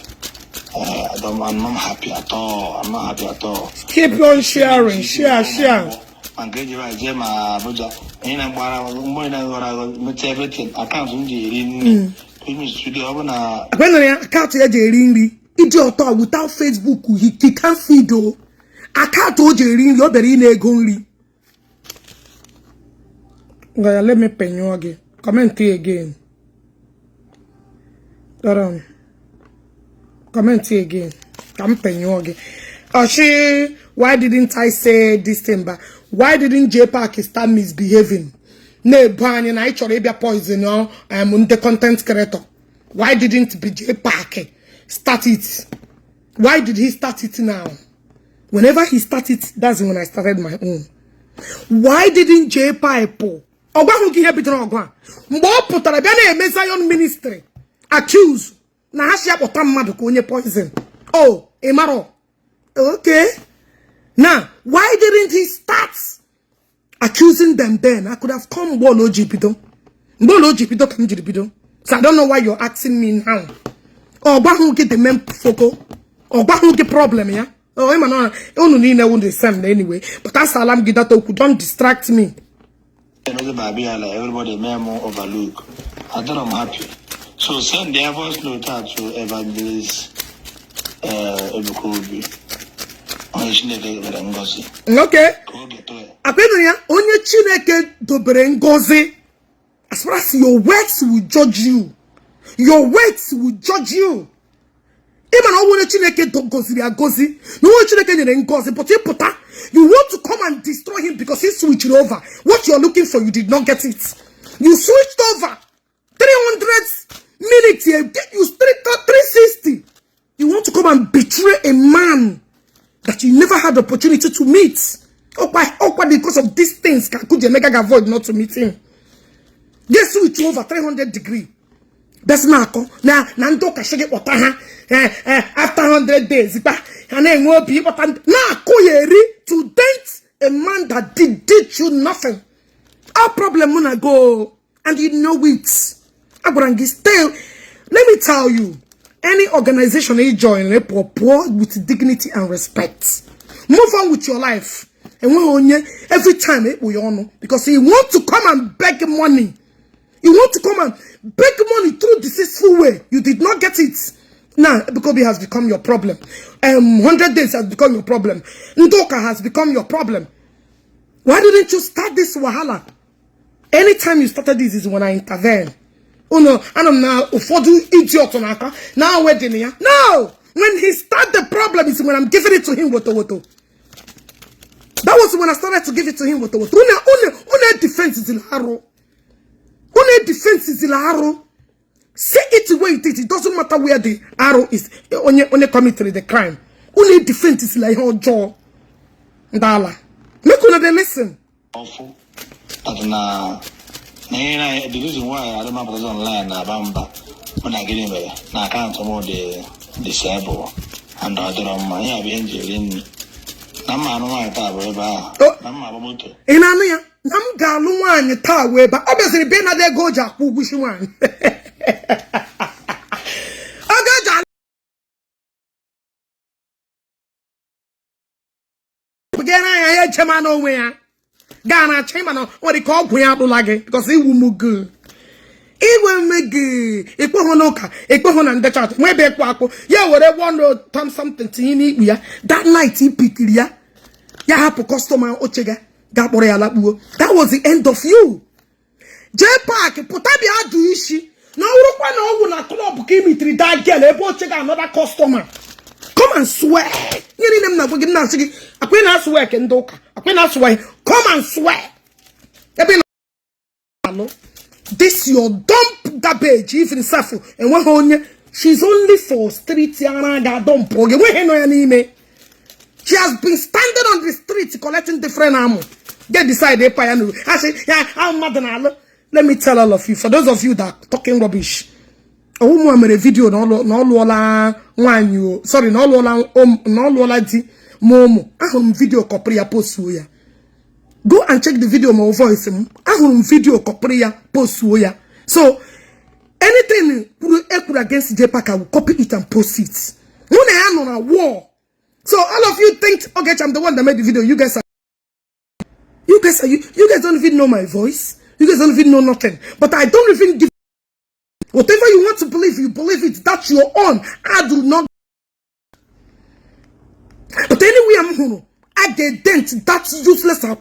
I'm not happy at all. I'm not happy at all. Keep on sharing. Share. And get you right, Jema, Abuja. And I'm going to everything. I can't really. When I can't hear the idiot without Facebook, he can't feed though. I can't hold you ring your very only. Let me pen you again. Comment again. Comment again. Come pen you again. Oshi, why didn't I say this thing? But why didn't Jpac start misbehaving? No, Brian, I actually be poison. I'm the content creator. Why didn't Jpac start it? Why did he start it now? Whenever he started, that's when I started my own. Why didn't Jpac Zion ministry accuse na hashia madu konye poison? Oh, Emaro. Okay. Now, why didn't he start accusing them then? I could have come Ogechi Okeke. So I don't know why you're asking me now. Oh, who get the main focal? Or who get problem, yeah? Oh, I'm not only the same anyway. But that's alarm get that don't distract me. Everybody may more overlook. I don't I'm happy. So send the voice note to Evangelist Ebukobi. Okay. Apenoya, onye Chineke dobere ngozi. As far as your works will judge you. Your works will judge you. Even when Chineke gozi agozi, no Chineke nyere ngozi, but you want to come and destroy him because he switched over. What you're looking for, you did not get it. You switched over 300 minutes here, you 360. You want to come and betray a man that you never had the opportunity to meet. Because of these things, could you make a avoid not to meet him? Guess switch over 300 degrees. That's not Nando Kashage Otaha after 100 days. And then will be to date a man that did you nothing. Our problem when I go and you know it. Still, let me tell you, any organization you join, poor with dignity and respect. Move on with your life. Every time because he want to come and beg money. You want to come and beg money through deceitful way. You did not get it. Now, because it has become your problem. 100 days has become your problem. Ndoka has become your problem. Why didn't you start this wahala? Anytime you started this is when I intervene. Oh no, I don't know. For the idiot on Akwa. Now we're doing here. No! When he started the problem is when I'm giving it to him woto. That was when I started to give it to him woto. Une defense is in arrow. Une defense is in arrow. Say it the way it is. It doesn't matter where the arrow is. Only committed the crime. Only defense is like her jaw. Ndala. Make una dey listen. Awful. But now, the reason why I don't know online about when I get in there, now I can't more the disabled and the other on my injury in Nama no I thought about Nama motor. In Amia, Nam Galuan, the tower, but obviously, Bena de Goja, who wish you one. Again, I had Chamano where Ghana Chamano, what they call Puyabu because he will move good. It will make good. It will honoka. It will honor the chat. Maybe a quack. Yeah, whatever want to turn something to him. That night he picked ya. Ya have a customer Ochega. That was the end of you. Jpac, Potabia do ishi. Now, no one club give me 3 that girl. Ebo check another customer. Come and swear. You them not begin now. I quit not swear, Kendoka. I quit not swear. Come and swear. This your dump garbage, even Safu. And one on she's only for street. She has been standing on the street collecting different ammo. They decide they pay. I say, yeah, I'm mad than let me tell all of you, for those of you that are talking rubbish. A woman made a video no lola one you sorry no lola di momo. I have video copy post ya. Go and check the video my voice. I have video copy post ya. So anything put against Jpac, I will copy it and post it. When I am on a war. So all of you think, okay, I'm the one that made the video. You guys don't even know my voice. You guys don't even know nothing. But I don't even give. Whatever you want to believe, you believe it. That's your own. I do not. But anyway, I'm going to get dent. That's useless. All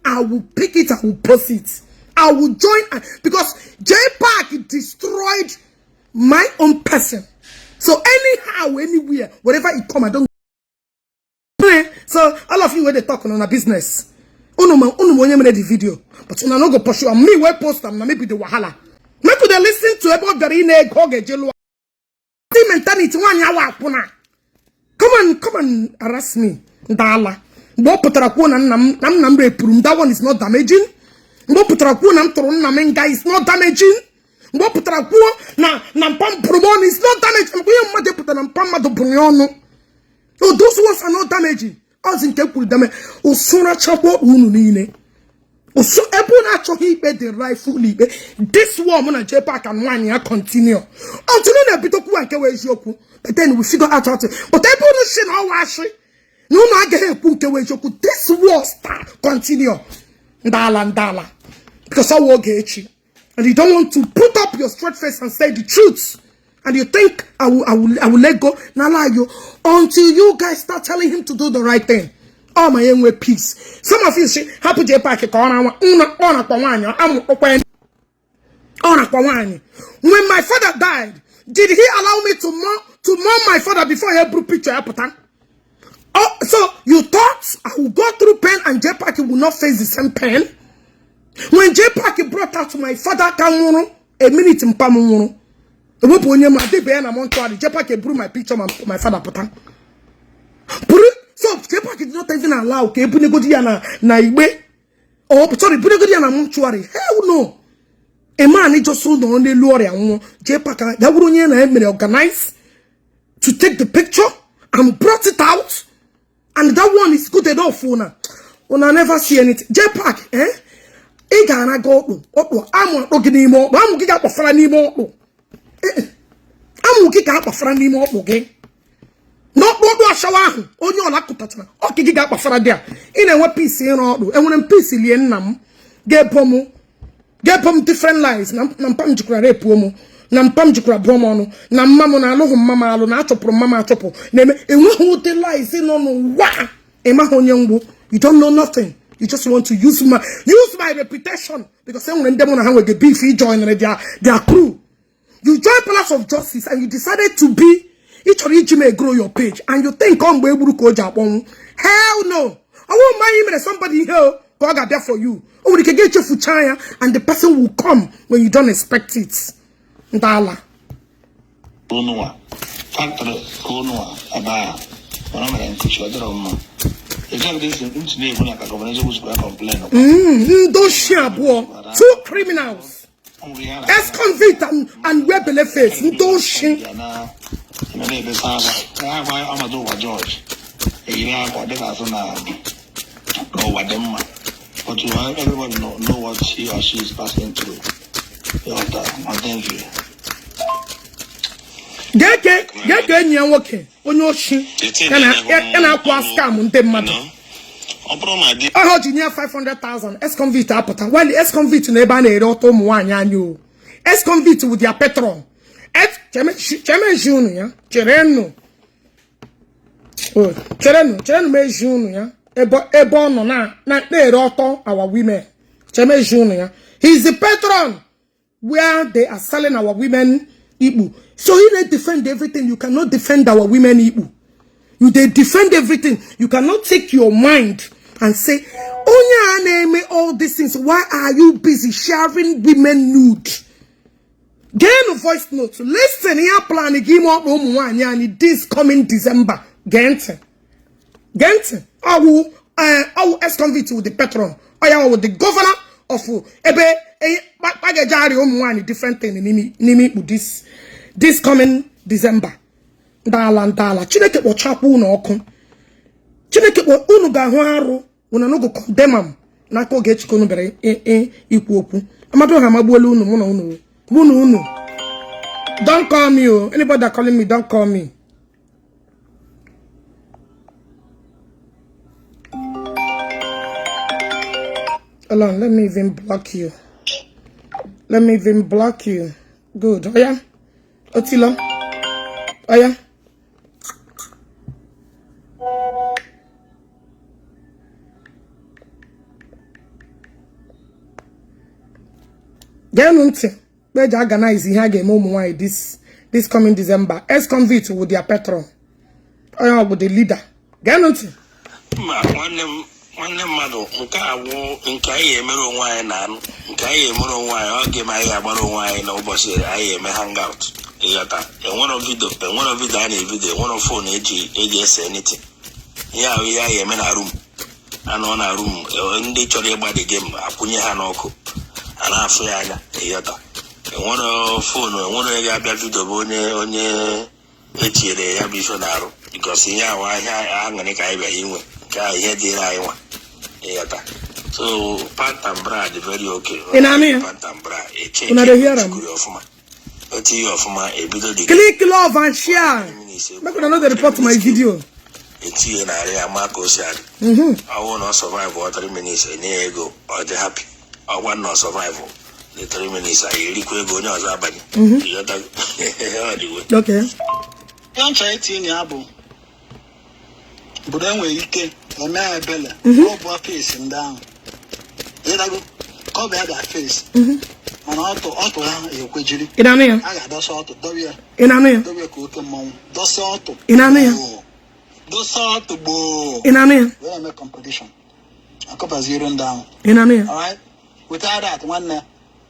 I will pick it. I will post it. I will join. Because Jpac destroyed my own person. So anyhow, anywhere, whatever it come, I don't. So all of you where they talking on a business. The video, but you not go pursue me. Where post them? Maybe the wahala. Me could listen to about the rene Ogechi mentality 1 hour. Come on, harass me. Dala. That one is not damaging. Guy is not damaging. Is not damaging. Oh, those ones are not damaging. As in take with them, Osuna Chapo Unine. Also, Ebona Chohi bed the rightfully. This woman and Jpac and 1 year continue. Until then, Bitoku and Kewe Joku. But then we figure out how to. But Ebona Shin how wash it. No, I get a Punkewe Joku. This war start continue. Dala. Because I will get you. And you don't want to put up your straight face and say the truth. And you think I will let go? Now lie you until you guys start telling him to do the right thing. Oh my young way peace. Some of you say happy Jpac when my father died, did he allow me to mourn my father before he blew picture? Oh, so you thought I will go through pain and Jpac will not face the same pain? When Jpac brought out my father, a minute in Pamuno. The whoop on your Jpac blew my picture, my father put on. So Jpac did not even allow Bunegodiana Naibe or sorry, Bunegodiana Montuary. Hell no. A man he just sold on the lorry and Jpac that would organize to take the picture and brought it out. And that one is good enough for now. When I never see anything. Jpac, I gonna go. I'm not getting more. I'm getting up a friend anymore. I'm looking up a friend anymore. Okay. Not what was shower. Oh, you're not to touch. Okay, get up a friend there. in a peace in order, and when peace in nam, get pomo different lies, Nampam Jukra Repomo, Nampam Jukra Bromono, Namamo, Mama, na Chopo, Mama Chopo, name it, and who the lies in on what? Emma, you don't know nothing. You just want to use my reputation because when them on the beef join their crew. You join Palace of Justice and you decided to be each or each may grow your page and you think hell no. I won't mind him somebody here God got there for you. Oh, they can get you for China and the person will come when you don't expect it. Ndala. Those share two criminals, ex-convict and rebel face. Those shit. But you want everyone to know what he or she is passing through. Thank you. Get you working on your shit. And I scam on them mother. I heard you near 500,000 ex-convict apota. While the ex-convict never need auto one you. Ex-convict with their petrol. Cheme Junior, Chereno. Oh, Chereno me Junior. Ebo no na they auto our women. Cheme Junior. He's the patron where they are selling our women Igbo. So you they defend everything. You cannot defend our women Igbo. You they defend everything. You cannot take your mind and say, "Oh yeah, name all these things. Why are you busy sharing women nude?" Get a voice note. Listen here, plan again. This coming December. Gente. I will ex-convict with the patron. I am with the governor of Ebe different thing. This coming December. Dala. Chineke wo chapu na oku. Chineke wo unu ga hu aru. Una no go condemn am. Na ko Ogechi kono bere ikwu okwu. Amado ha magbuolu unu mu na unu. Don't call me. Anybody that calling me, don't call me. Hold on, let me even block you. Good. Oh yeah? Otilo? Oh yeah? Where organize this coming December. Ex-convict with their patron. Oh yeah, with the leader. Nwanne mmadụ nke awụ nke anyị emere onwe anyị na nke anyị emere onwe anyị oge ma anyị agbara onwe anyị na ụbọchị anyị eme hangout ịghọta enwere video a na-evidio enwere phone eji ese anything ihe ahụ ihe anyị eme na room anọ na room ndị chọrọ ịgba the game akwụnye ha n'ọkụ a na-afụ ya anya ịghọta enwere phone enwere ebe abịa video bụ onye etinyere ya bụ ife na-arụ because ihe ahụ ahịa aṅụrị ka anyị bịa inwe here they are. So pant and bra very okay. Pant and bra a change. Click love and share. Make another report to my video. It's here in area Marco said. I will not survive for 3 minutes a year ago or the happy. I want not survive the 3 minutes I liquid go now. Okay. Don't try it in Yabo. But then we can a man bella, go face and down. Then I go come back that face. And auto, you could you. In a man, I got those auto, in a man, those auto, in a man, those auto, in a man. We'll make competition. A couple of 0 down. In a man. All right. Without that, one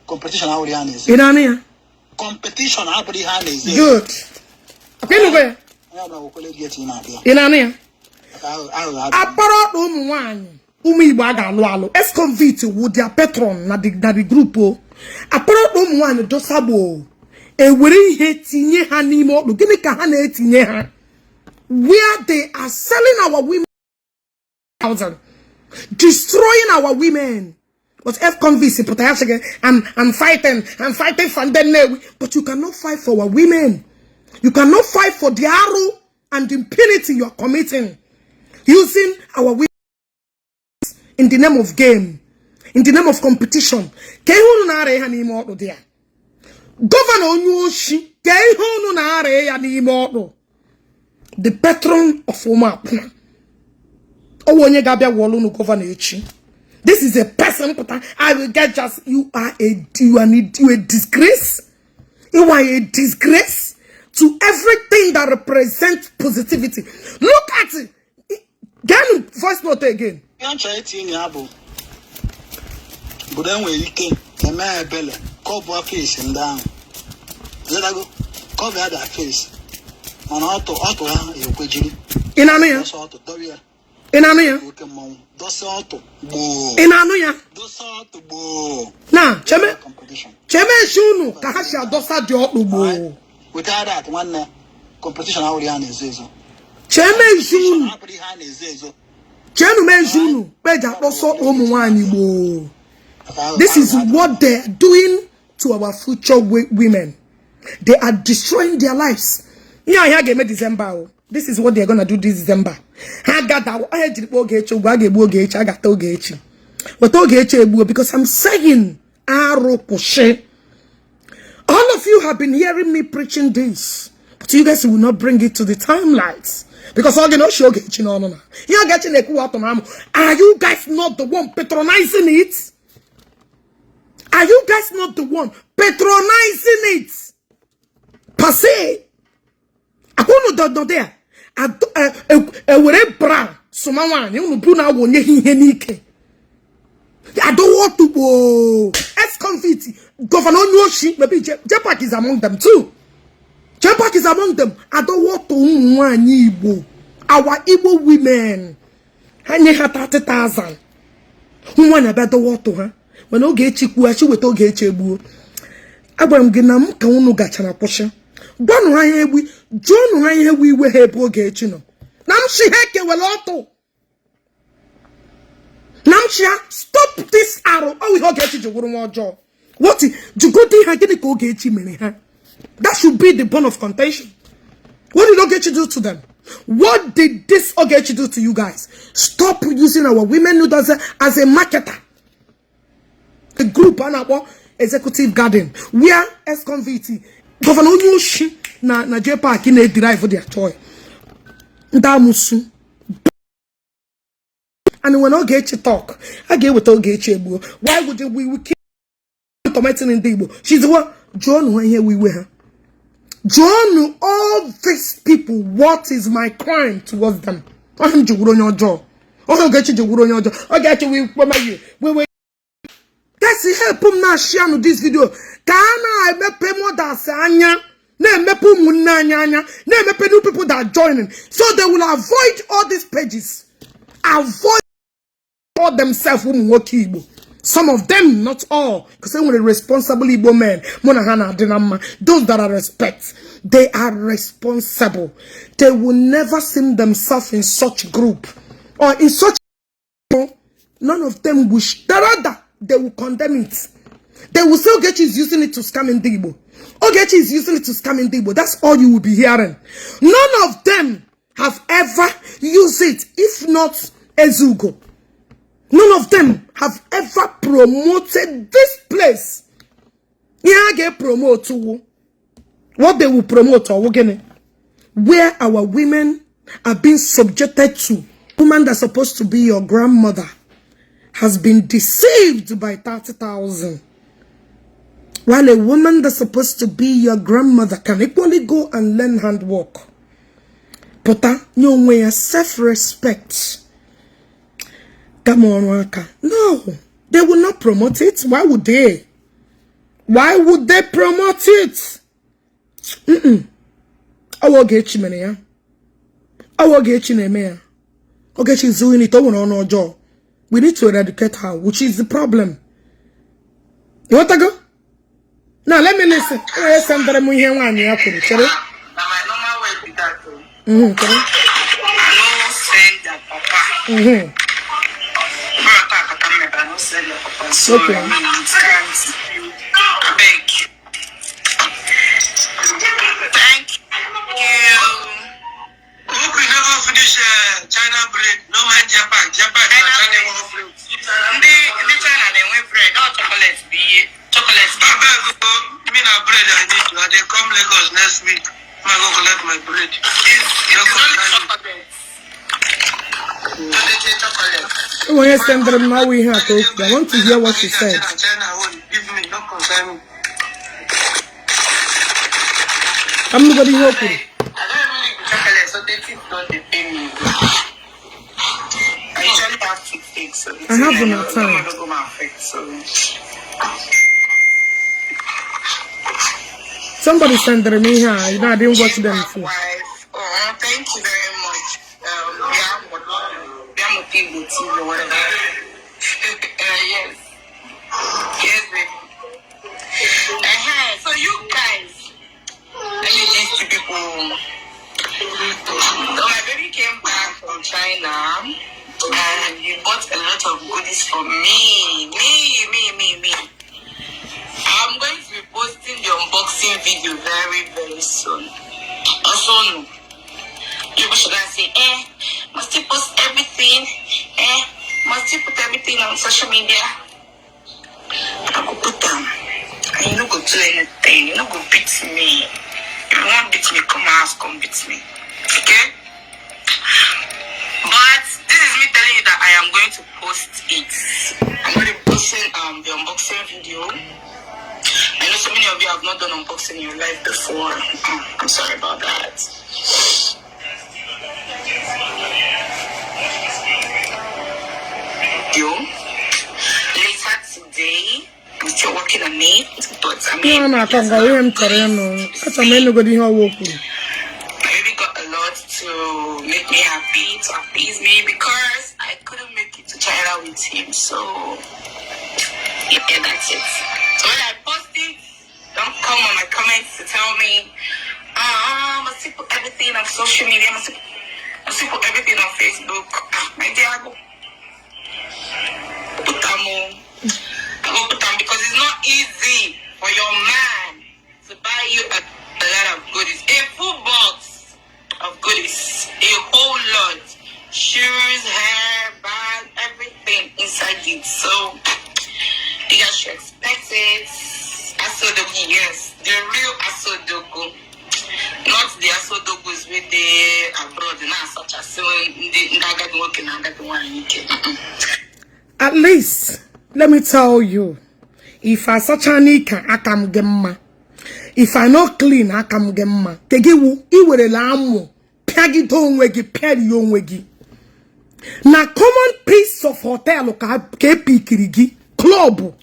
competition, how is in a man. Competition, how is good. Okay, where? In a man. Apart one Igbo aga ex-convict with their patron na the group apart one dosabo e were ihe tinye ha n'ime ọdụ gịnị ka ha na-etinye ha where they are selling our women destroying our women. But ex-convict put again I'm fighting for them, but you cannot fight for our women. You cannot fight for the arrow and the impunity you are committing using our women. in the name of game, in the name of competition. Kehunu na are ha n'ime ọdụ dia. Governor Onyoshi, kehunu na are ya n'ime ọdụ. The patron of Omapuna. Owonye gabia wolu no governor echi. This is a person, I will get just, you are a disgrace. You are a disgrace to everything that represents positivity. Look at it. Get voice note again. Now, Cheme shunu kahasha dosa di okugbo. Without that one competition already is ezo. Cheme shunu. Chenu me shunu beja doso omu nwani gbo. This is what they are doing to our future women. They are destroying their lives. Yeah, December. This is what they are going to do this December. Because I'm saying, all of you have been hearing me preaching this, but you guys will not bring it to the timelights. Because all you know, you're getting a coup out on arm. Are you guys not the one patronizing it? Are you guys not the one patronizing it? Per se. I don't know there. Bra. Sumawan. You know, I don't want to go. Ex-convict. Governor Nyoshi. Maybe Jpac is among them too. Jpac is among them. I don't want to Igbo. Our Igbo women. Hanye ha 30,000. Who want a better water, huh? When Ogechi Kuashi with Ogechi Ebu. Abraham Ginam Kauno Gachana Posha. One Ryan we John Ryan we were here Ogechi no. Namshi Heke Weloto. Namshia, stop this arrow. Oh, we Ogechi Joguru Joe. What you go to Ogechi Mene? That should be the bone of contention. What did Ogechi do to them? What did this Ogechi do to you guys? Stop using our women as a marketer. The group and our executive garden where ex-convict Governor Onyoshi na Jpac in a derive for their toy. Damusu. And when Ogechi talk, I get with Ogechi. Why would we keep commenting in Igbo? She's the one. John, when here we were. John, all these people, what is my crime towards them? I'm Juguro jaw. Oh, Ogechi Juguro jaw. Ogechi, we that's the help na share this video. Kana mepe more than sanya. Ne mepe munanya. Ne mepe new people that are joining. So they will avoid all these pages. Avoid all themselves who work Igbo. Some of them, not all. Because they were responsible Igbo men. Those that are respect. They are responsible. They will never see themselves in such group. Or in such none of them wish. Rather, they will condemn it. They will say Ogechi is using it to scam in Igbo. Ogechi is using it to scam in Igbo. That's all you will be hearing. None of them have ever used it, if not Ezugo. None of them have ever promoted this place. Yeah, get promote to what they will promote or where our women are being subjected to. Woman that's supposed to be your grandmother has been deceived by 30,000. While a woman that's supposed to be your grandmother can equally go and learn handwork. But no way self-respect. Come on, worker. No, they will not promote it. Why would they? Why would they promote it? I will get you, man. I will get you, man. Ogechi is doing it over on our job. We need to eradicate her, which is the problem. You want to go? Now let me listen. Yes, I'm very much here. Shall we? My normal way is that. I know send that papa. I don't send your papa. So I beg you. Thank you. Hope we never finish China break. No man Jpac. Jpac is China break. Lagos next week. I'm going to collect my bread. When you send them now, we have to. I want to hear what she said. I'm nobody hoping. I don't even like chocolate, so they think not the pay me. I usually have to take, so I have enough time. Somebody sent them me here. You know, I didn't watch them before. Oh, thank you very much. Igbo TV or whatever. Yes. Yes, baby. So you guys, let me list to people. So my baby came back from China and he bought a lot of goodies for me. Me. I'm going to be posting the unboxing video very, very soon. Also, no. People should say, must you post everything? Must you put everything on social media? I go put them. And you don't go do anything. You don't go beat me. If you want to beat me, come out, come beat me. Okay? But this is me telling you that I am going to post it. I'm going to be posting the unboxing video. I know so many of you have not done unboxing in your life before. I'm sorry about that. Later today, I'm still working on it, but I mean, my baby got a lot to make me happy, to appease me, because I couldn't make it to China with him. So yeah, that's it. So when I post it, don't come on my comments to tell me, I must put everything on social media, I must put everything on Facebook. My dear, I go put them on. I go put them, because it's not easy for your man to buy you a lot of goodies. A full box of goodies. A whole lot. Shoes, hair, bag, everything inside it. So you guys should expect it. Asodogu, yes. The real Asodogu. Not the Asodogus with the abroad and such as so at least, let me tell you, if I such an ika, I can gemma. If I not clean, I can gemma. Tegewu, iwere lamu, pagi don wegi, peri yon wegi. Na common piece of hotel ka kirigi club.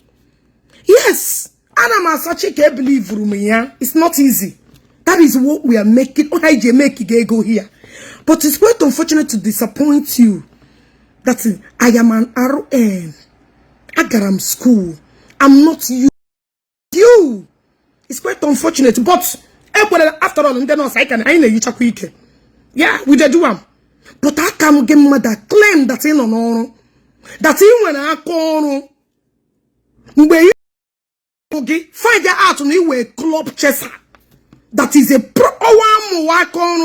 Yes, Anama such a believe room ya. It's not easy. That is what we are making. OIJ make it go here. But it's quite unfortunate to disappoint you. That I am an RN. Agaram school. I'm not you. You. It's quite unfortunate. But after all, then I can I know you quick. Yeah, we did do one. But I can get mother claim that in on that in when I call where you find out on you a club chaser. That is a pro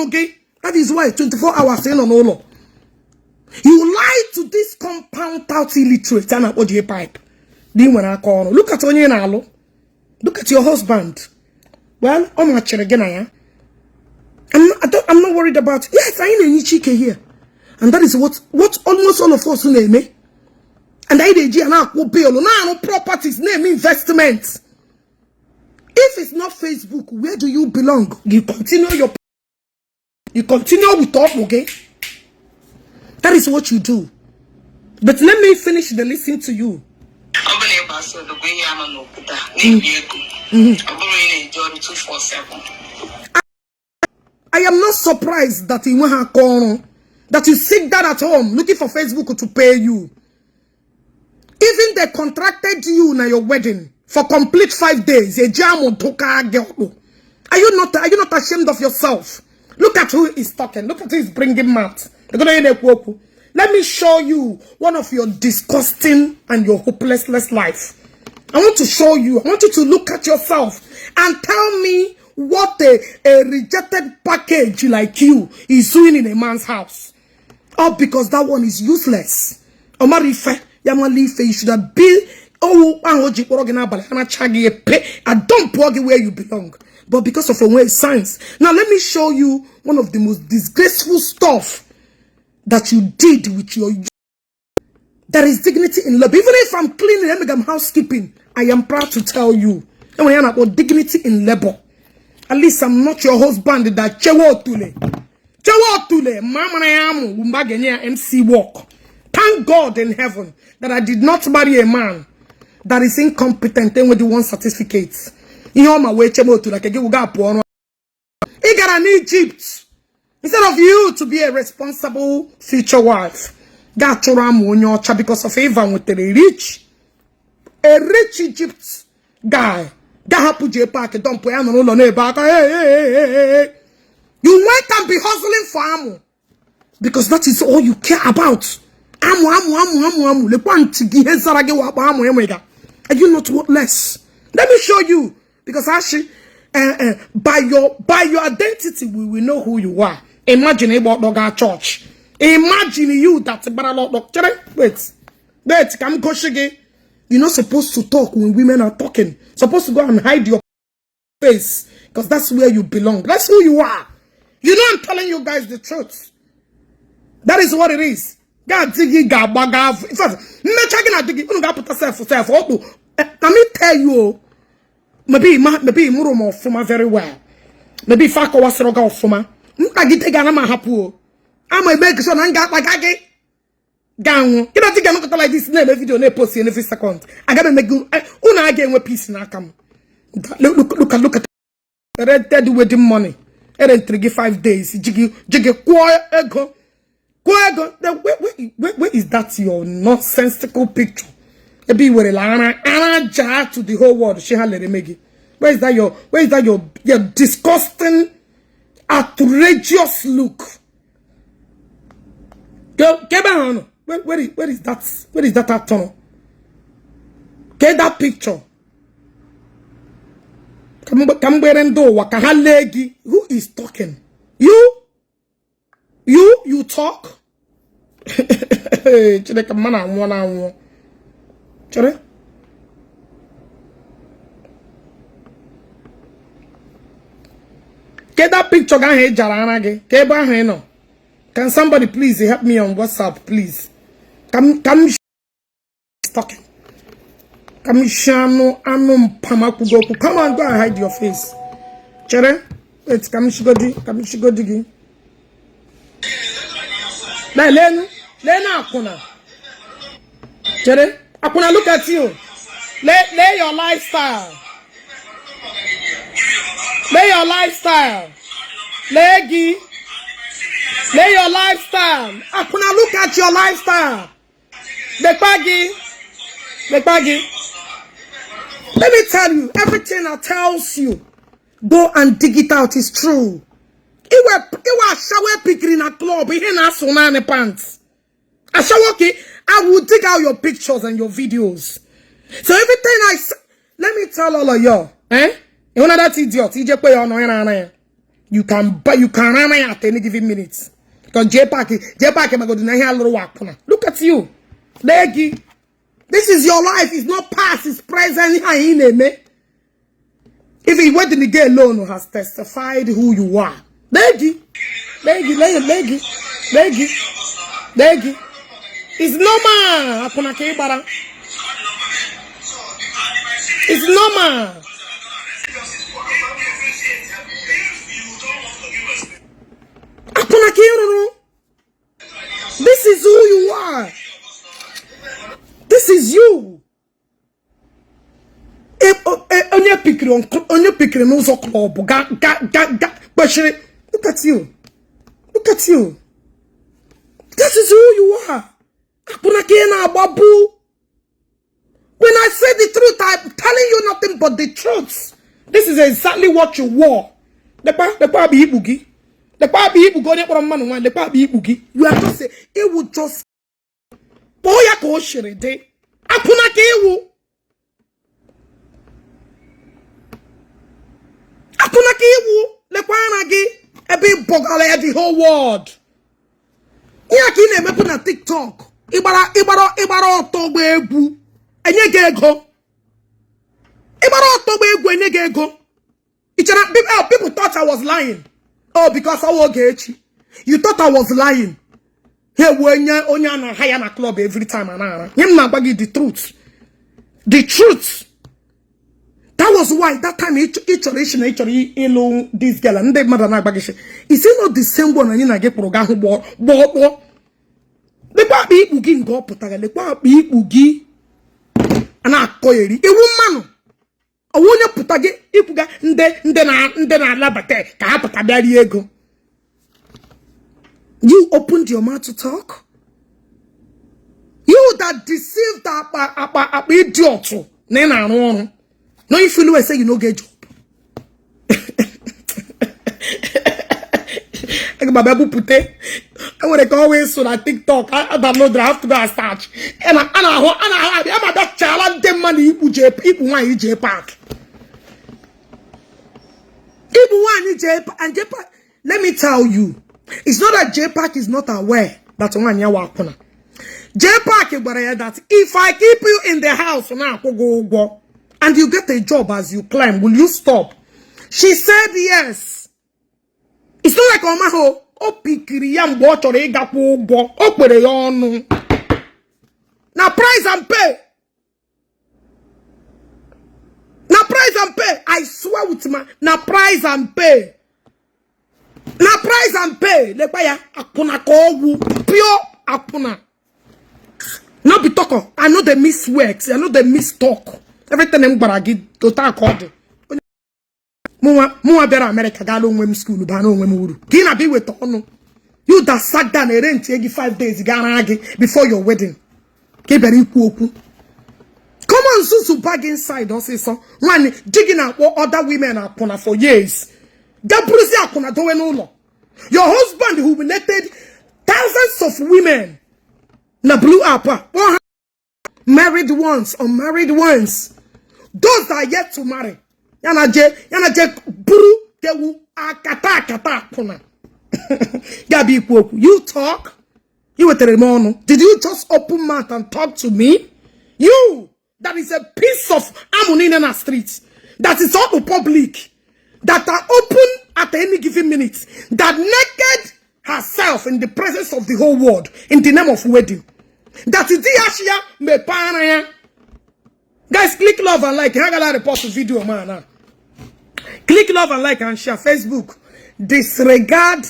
okay. That is why 24 hours in on all. You lie to this compound out illiterate and about Jpac. Then when I call, look at Onye Nalo. Look at your husband. Well, I'm not sure again. I'm not worried about. Yes, I ain't any chicken here, and that is what almost all of us name. And I did now no properties name investments. If it's not Facebook, where do you belong? You continue with talk, okay? That is what you do. But let me finish the listening to you. I am not surprised that you sit down at home looking for Facebook to pay you. Even they contracted you na your wedding for complete 5 days. Are you not ashamed of yourself? Look at who is talking. Look at who is bringing mouth. Let me show you one of your disgusting and your hopeless life. I want to show you. I want you to look at yourself and tell me what a rejected package like you is doing in a man's house. Oh, because that one is useless. Omarife, Yamalife, you should have been Oh, Ogechi I don't plug it where you belong. But because of a way science. Now let me show you one of the most disgraceful stuff that you did with your. There is dignity in labor. Even if I'm cleaning, I'm housekeeping, I am proud to tell you. And when you're about dignity in labor, at least I'm not your husband that chewo tule. Mama Nayamu, Umbagenya MC walk. Thank God in heaven that I did not marry a man that is incompetent and with the one certificates. You know my way chewo to like a give up on. He got an Egypt. Instead of you to be a responsible future wife. Got to ram on your child because of even with a rich Egypt guy. That happened Jpac, don't put on the back. Hey. You went and be hustling for ammo. Because that is all you care about. Ammo. Le want to give ammo. Are you not what less? Let me show you. Because actually, by your identity, we will know who you are. Imagine about Dog Church. Imagine you that wait, come go shige. You're not supposed to talk when women are talking. Supposed to go and hide your face. Because that's where you belong. That's who you are. You know I'm telling you guys the truth. That is what it is. God diggy gabaga. In fact, let me tell you. Maybe Muromo Fuma very well. Maybe Fako was Roga Fuma. Nagitega hapu. I'm a big son and got like I get gang. You don't think I'm not like this name video ne post in every second. I gotta make good una again with peace now come. Look at red dead with the money. And then 5 days. Jiggy quiet go. Where is that your nonsensical picture? A be with a lana jar to the whole world. She had let it make it. Where is that your disgusting, outrageous look? Get back. Where is that? Where is that tunnel? Get that picture. Come wakahalegi. Who is talking? You talk? Get that picture. Can somebody please help me on WhatsApp, please? Come talking. Come on, go and hide your face. Chere, wait, come shigodi. Lena Akuna. Chere, Akuna, look at you. Lay your lifestyle. Lay your lifestyle. Lay your lifestyle. Akuna, look at your lifestyle. Bekpagi. Let me tell you, everything I tells you, go and dig it out, is true. It was shower picking in a club, he ain't sonane pants. I shower okay, I will dig out your pictures and your videos. So everything I say, let me tell all of y'all, you know that idiot, you can run at any given minute. Because Jpac am going to hear a little work. Look at you. Leggy. This is your life. It's not past, it's present. If he went in the gay alone has testified who you are. Leggy. It's normal. It's normal. This is who you are. This is you. Onye pikiri n'ụzọ club. Look at you. This is who you are. When I say the truth, I'm telling you nothing but the truth. This is exactly what you wore. You are just saying, it would just boya ko shirede. Akuna ke ewu. Ebe bogale the whole world. Iya ki na-emepu na TikTok. Ibara otogbo egwu. enye gị ego. Ịgbara ọtọ gba egwu enye gị ego. People thought I was lying. Oh, because I was Ogechi. You thought I was lying. Here when you na hire na club every time and him na bagi the truth. The truth. That was why that time each this girl and the mother na bagi. Is it not the same one and you na get program bo. The baby ipugi ngo putaga le baby ipugi ana koyeri. E woman. Awonye putage ipuga nde na labate ka apata bari ego. You opened your mouth to talk. You that deceived that idiot. No, if you say you no get job. I would always so that TikTok. I download. I have to go and search. And I'm that child. Them money people want Jpac. People want Jpac and Jpac. Let me tell you. It's not that Jpac is not aware that one year wakuna. Jpac is that if I keep you in the house now, and you get a job as you climb, will you stop? She said yes. It's not like Omaho. Now price and pay. Now price and pay. I swear with my now price and pay. Na price and pay. Le baya akuna ko pure akuna. No be talk. I know they miss words. I know they miss talk. Everything them baragi to talk all. Muwa bera America galo nwem school ba no nwem uru. Gina be with ono. You that sat down and rent you 5 days garage before your wedding. Ke beri ku oku. Come on susu bag inside or say so. One digging out what other women are puna for years. Your husband who humiliated thousands of women na blew up. Married ones, unmarried ones. Those that are yet to marry. You talk. You were Teremono. Did you just open mouth and talk to me? You that is a piece of ammonia in the streets. That is all the public. That are open at any given minute, that naked herself in the presence of the whole world in the name of wedding. That is the Ashia me paraya. Guys, click love and like. I gotta report the video, man. Click love and like and share Facebook. Disregard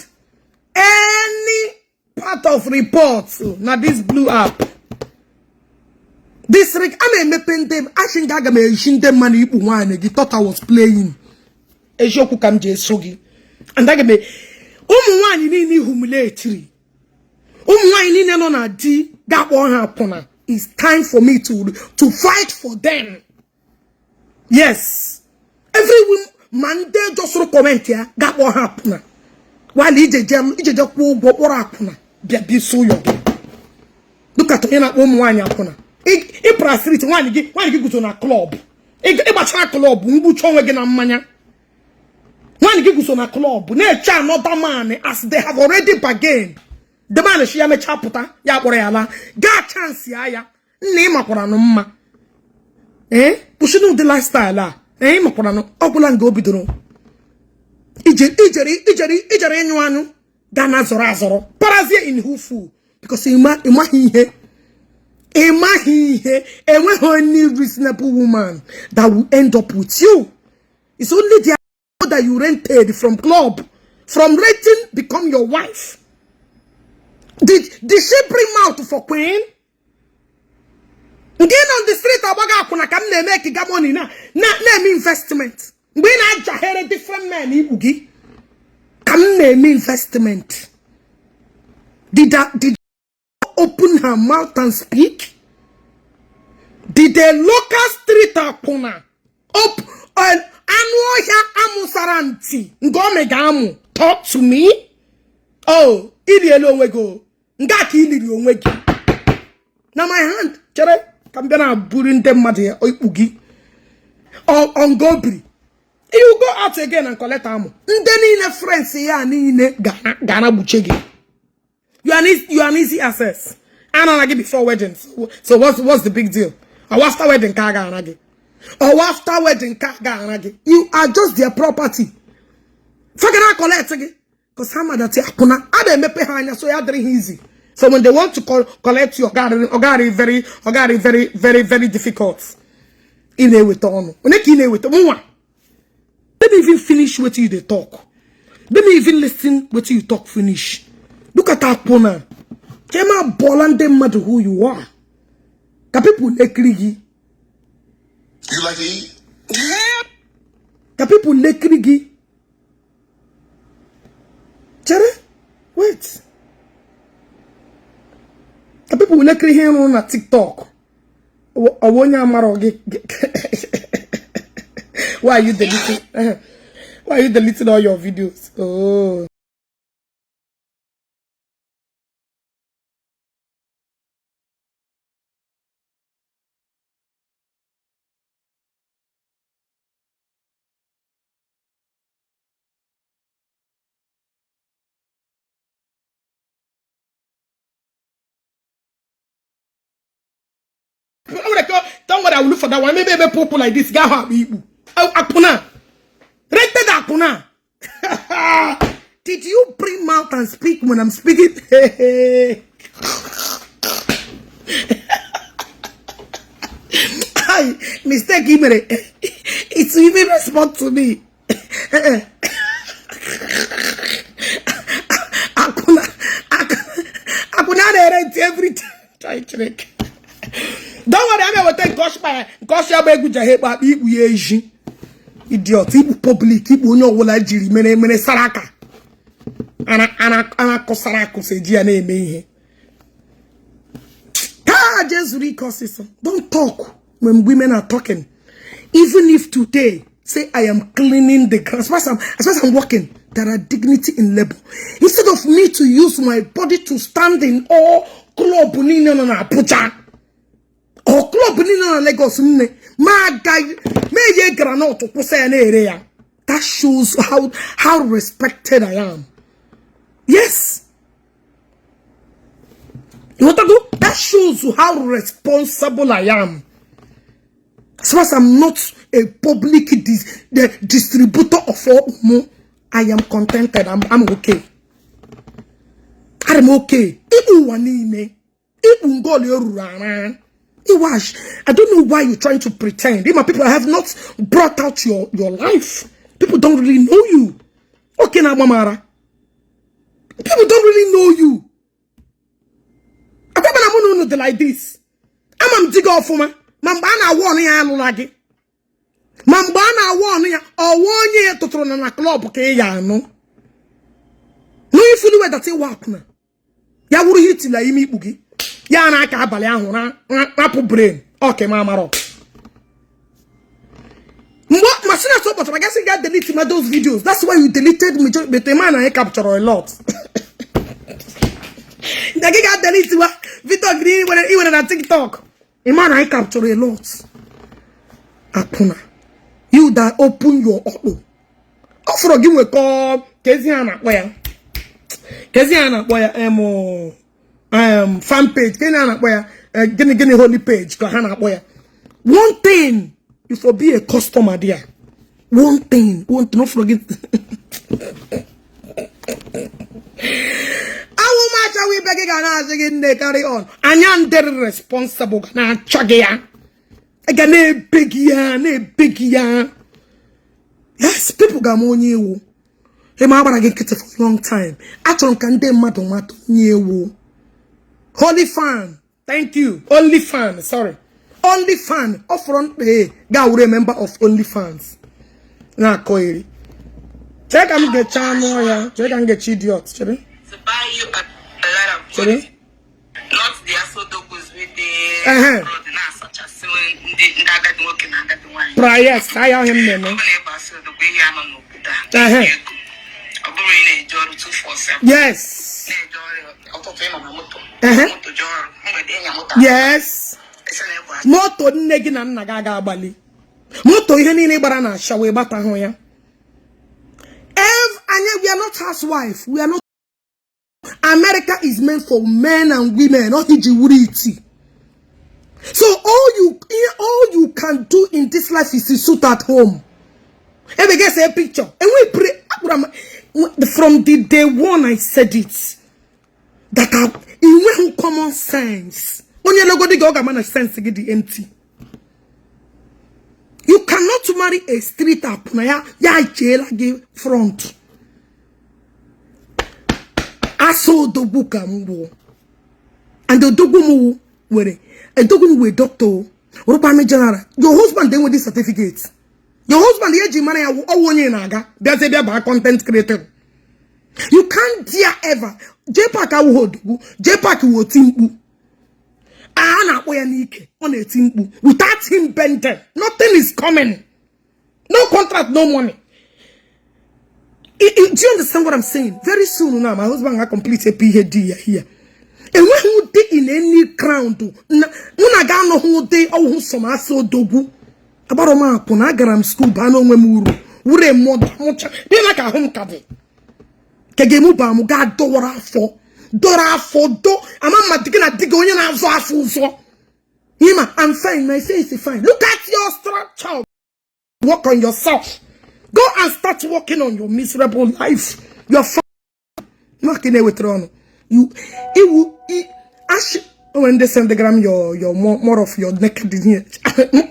any part of reports. Now this blew up. Disregard. I mean, me pen them. I think I me shin them money. You thought I was playing. Ejoku kamje sogi. And that be umuwani ni humiliatory. Umuwani ni no na di that won't happen. It's time for me to fight for them. Yes. Every man they just comment here that won't happen. While ije just what happen. Be so young. Look at ena umuwani happen. I prasrit wani go to na club. I bacha club mbu chonwe ge na mmanya. One gives on a club, nature another man as they have already bargained. The man is Yame Chaputa, Yaboreala, got chance ya, name up on a pushing the lifestyle, name up on an Obulan go bidro. Ijeri, anyone, Dana Zorazoro, Parazia in Hufu, because Imahi, and when any reasonable woman that will end up with you, it's only the that you rented from club, from renting become your wife. Did she bring out for queen? Again on the street, I kuna come make money na name investment. When I jahere different men, Ibugi come name investment. Did open her mouth and speak? Did the local street akuna up and amusaranti ngome gamu talk to me? Oh, ili alone we go. Ngaki ili onwe gi. Now my hand, chere kambena burin dem made ugi. On gobri. You go out again and collect ammo. Ndeni ne friends ya ni ne Ghana buchegi. You are an easy access. And I give before weddings. So what's the big deal? Or after wedding kaga anagi. Or after wedding kaga anagi. You are just their property. Fagana collect again. Because how much that akuna ade mepe hanya so ya very easy. So when they want to collect your ogari very difficult. In a with on. When they in a with one. Let me even finish what you they talk. Let me even listen what you talk finish. Look at akuna. Kema bolande matter who you are. Ka people lekrigi. You like to eat? Ka people lekrigi. Chere? Wait. Ka people lekrigi here on TikTok. Owonya amarogi. Why are you deleting? Why are you deleting all your videos? Oh. Don't worry, I will look for that one. Maybe people like this. Akuna. Rated Akuna. Did you bring mouth and speak when I'm speaking? Mistake, it's even respond to me. Akuna every time. Don't worry, I will take gosh your baby Jaheba, idiot, Ibu public, Ibu no Wolajiri, mene Saraka. Ana Kosaraku say Giane me. Just recourse. Don't talk when women are talking. Even if today, say I am cleaning the grass, as far as I'm walking, there are dignity in labor. Instead of me to use my body to stand in all club na pucha. Or club na Lagos my guy me ye granot to say an area. That shows how respected I am. Yes. You want to go? That shows you how responsible I am. As far as I'm not a public distributor of all, I am contented. I'm okay. I'm okay. I don't know why you're trying to pretend. People have not brought out your life. People don't really know you. Okay, now, Mamara. People don't really know you. I'm not like this. I'm dig off for me. Mambana warning ya lulagi. Mambana warning ya or 1 year to throw na club okay ya no. No you feel where that say work na. Ya wuru hit la imi bugi. Ya na aka abali ahu na rapu brain. Okay mama rock. What machine so but I guess you got delete my those videos. That's why you deleted me but the man I capture a lot. The guy got deleted Victor Green when on TikTok. A man I capture a lot. Akuna. You that open your auto. Offer give a call. Keziana where? Keziana where fan page. Keziana where gonna holy page. Kahana where. One thing if you be a customer there. One thing. Not forget. How much are we begging and asking they carry on? And you're very responsible. Na chagea. Again, a big ya. Yes, people got more new. Hey, my brother get for a long time. I don't can dem matter new. Holy fan. Thank you. Only fan. Sorry. Only fan. Upfront. Hey, God remember of only fans. Nah, Koiri. Check and get channel, yeah. Check and get idiot. To buy you a lot of goods. Not the asodogus with the such as the working under the wine. Yes, I am him then. Yes. Yes. Moto negi na nagaga abali. Moto ihe niile gbara na shawe bata ho ya. We are not housewife. We are not. America is meant for men and women, not Ijiwuriti. So all you this life is a suit at home. Every guy say a picture. And we pray. From the day one I said it. That in when common sense. When you look at the government sense to get the empty. You cannot marry a street up. Ya jail give front. I saw the book and the dogumu were a dogumu doctor. Your husband then with this certificate. Your husband the age money naga. There's a bad content creator. You can't dare ever. Jpac Jpac will timbu. Ana oyanike on a timbu. Without him bending, nothing is coming. No contract, no money. Do you understand what I'm saying? Very soon now, my husband will complete a PhD here. And when who day in any crown do, una gano who day oh some aso dogu. About a man ponagaram school bano memuru. Ure moda mocha. They like a home cave. Kegemu ba mu ga dora for do. Ama madigina digonya na zo afu so. Hima, I'm fine. My face is fine. Look at your structure. Work on yourself. Go and start working on your miserable life. You're fine. Knocking it with Ron. When they send the gram your more of your naked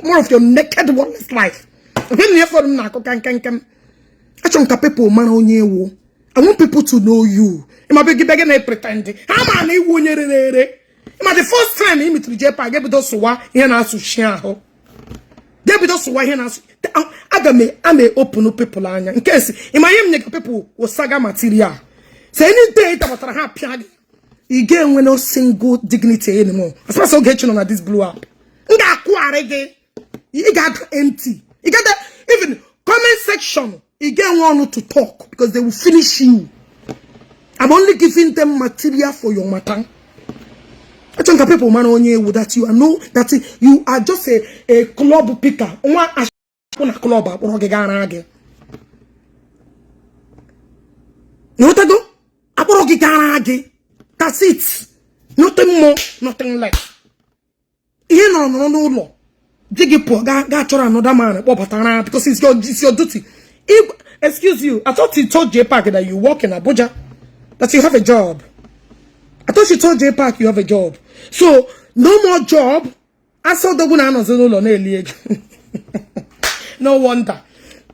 more of your naked worthless life. When you for them can I want people to know you. I might be begging pretending. How many won you? The first time he meet with Jpac, get those who are here now to share. Get those who are here now. I may open up people in case in my nigga people was saga material. Say any day that was happy. Again, when no single dignity anymore. As far as Ogechi on this blew up. Akwa again. You got empty. You got that even comment section. You get one to talk because they will finish you. I'm only giving them material for your matter. I think people man on you that you know that you are just a club picker. One a club up or again. You know what I do? That's it. Nothing more, nothing less. You know, no law. Dig poor guy another man because it's your duty. Excuse you, I thought you told Jpac that you work in Abuja, that you have a job. I thought you told Jpac you have a job. So no more job. I saw the one no wonder.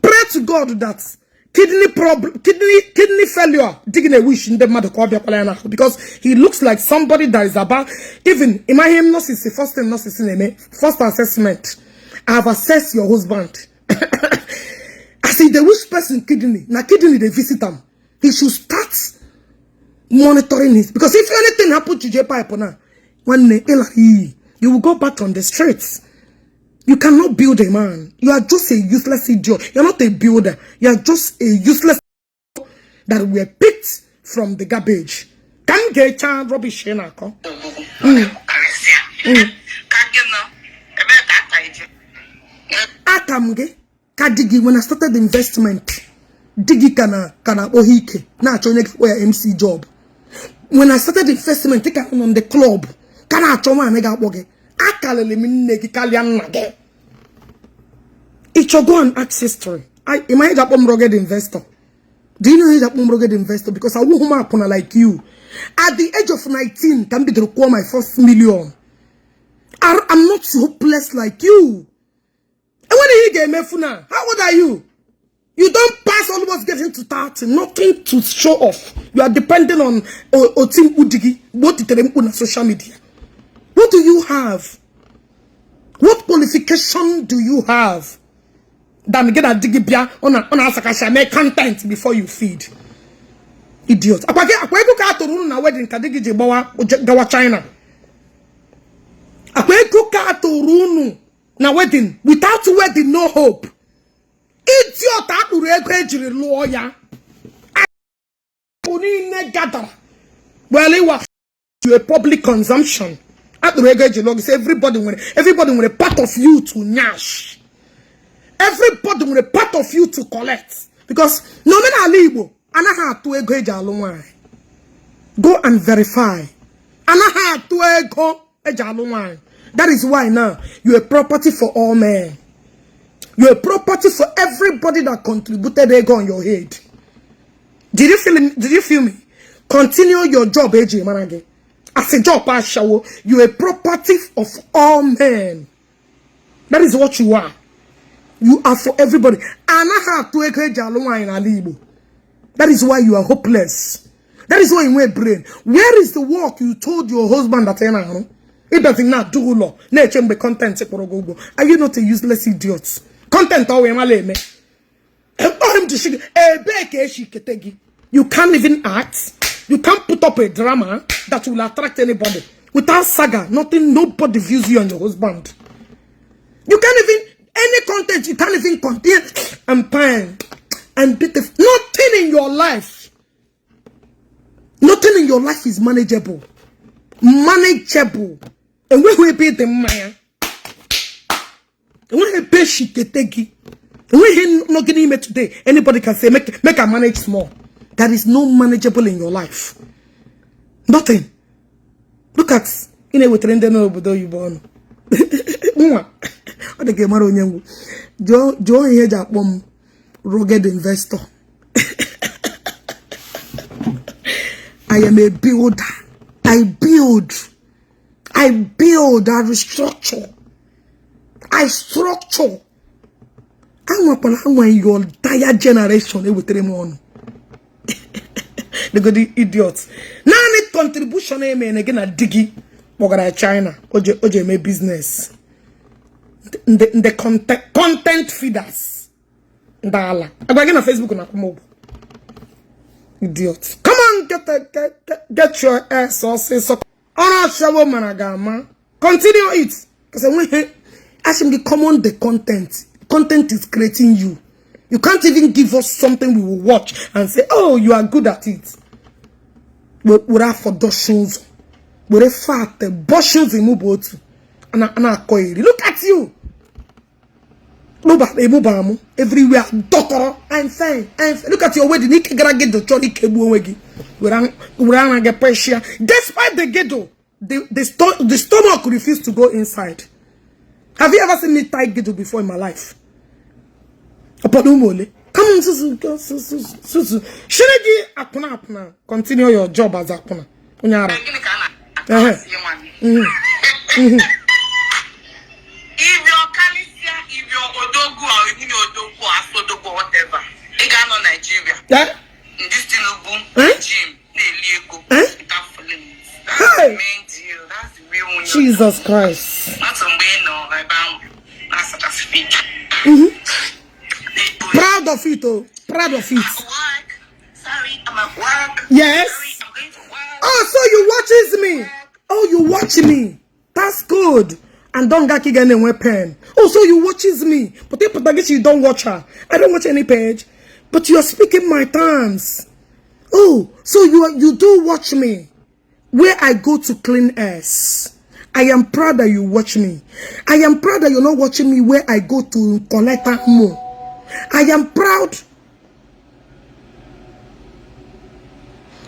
Pray to God that kidney failure digging a wish in the mother because he looks like somebody that is about even in my hypnosis the first hypnosis in first assessment. I have assessed your husband. I see the wish person kidney they visit him. He should start monitoring it because if anything happened to Jpac now, one day you will go back on the streets. You cannot build a man. You are just a useless idiot. You're not a builder. You are just a useless that were picked from the garbage. Can get child rubbish in Akwa. Akamge kadigi when I started the investment. Digi kana ohike. Na chonye where MC job. When I started the investment, take on the club. Kana choma nega boge. It should go and ask history. Am I a rugged investor? Do you know he's a rugged investor? Because I won't happen like you. At the age of 19, can be to require my first million. I'm not hopeless like you. And when you get me now, how old are you? You don't pass almost getting to 30. Nothing to show off. You are depending on Otim Udigi. What did they on social media? What do you have? What qualification do you have? That get a digibia on a make content before you feed. Idiot. Akwa go ka to runu na wedding ka digije gawa China. Akwa go ka to runu na wedding without wedding no hope. Idiot akuru ego ejiri luo ya. Oni ne gather. Well, it was to a public consumption. At the regular everybody with a part of you to nyash. Everybody with a part of you to collect. Because no matter Igbo, anaha to ego alone. Go and verify. Anaha to ego alone. That is why now you're a property for all men. You're a property for everybody that contributed ego on your head. Did you feel me? Continue your job, AJ Manage. As a job, you're a property of all men. That is what you are. You are for everybody. That is why you are hopeless. That is why you wear brain. Where is the work you told your husband that it doesn't not do law? Content. Are you not a useless idiot? Content you can't even act. You can't put up a drama that will attract anybody. Without saga, nobody views you and your husband. You can't even, any content, you can't even contain and pain and nothing in your life. Nothing in your life is manageable. Manageable. And when we pay the Maya, and when we pay Shiketegi, and when he not getting me today, anybody can say, make a manage small. There is no manageable in your life. Nothing. Look at, with Rende you born. What the game on Joe here that rugged investor. I am a builder. I build, I restructure, I structure. I'm your entire generation with them on. The good idiots. Now need contribution and again a diggy. China. Oje me business. The content feeders. Dala. I'm going on Facebook on Akwa. Idiots. Come on, get your ass or say so. On show managama. Continue it. Because when ask him to come on the content. Content is creating you. You can't even give us something we will watch and say, oh, you are good at it. We're for dosons. We're fat. Bossions in Mubotu. Look at you. Everywhere. Doctor. I'm fine. Look at your wedding. Get the Johnny Kebu. We're get pressure. Despite the ghetto, the stomach refused to go inside. Have you ever seen me tie ghetto before in my life? Come on, Susu. Continue your job as Akuna. If you're Calicia, if you're Odogu or if you're Odogu, Asodogo, whatever, they got no Nigeria. Yeah? In this Tinubu regime, they Lego. That's the main deal. That's the real one. Jesus Christ. Not some way, no, I bound. That's what I speak. Proud of it, oh. Proud of it. I'm at work. Sorry, I'm at work. Yes. Sorry, I'm going to work. Oh, so you watches me. Oh, you watch me. That's good. And don't get any weapon. Oh, so you watches me. But if you don't watch her. I don't watch any page. But you are speaking my terms. Oh, so you do watch me. Where I go to clean ass. I am proud that you watch me. I am proud that you're not watching me where I go to collect more. I am proud.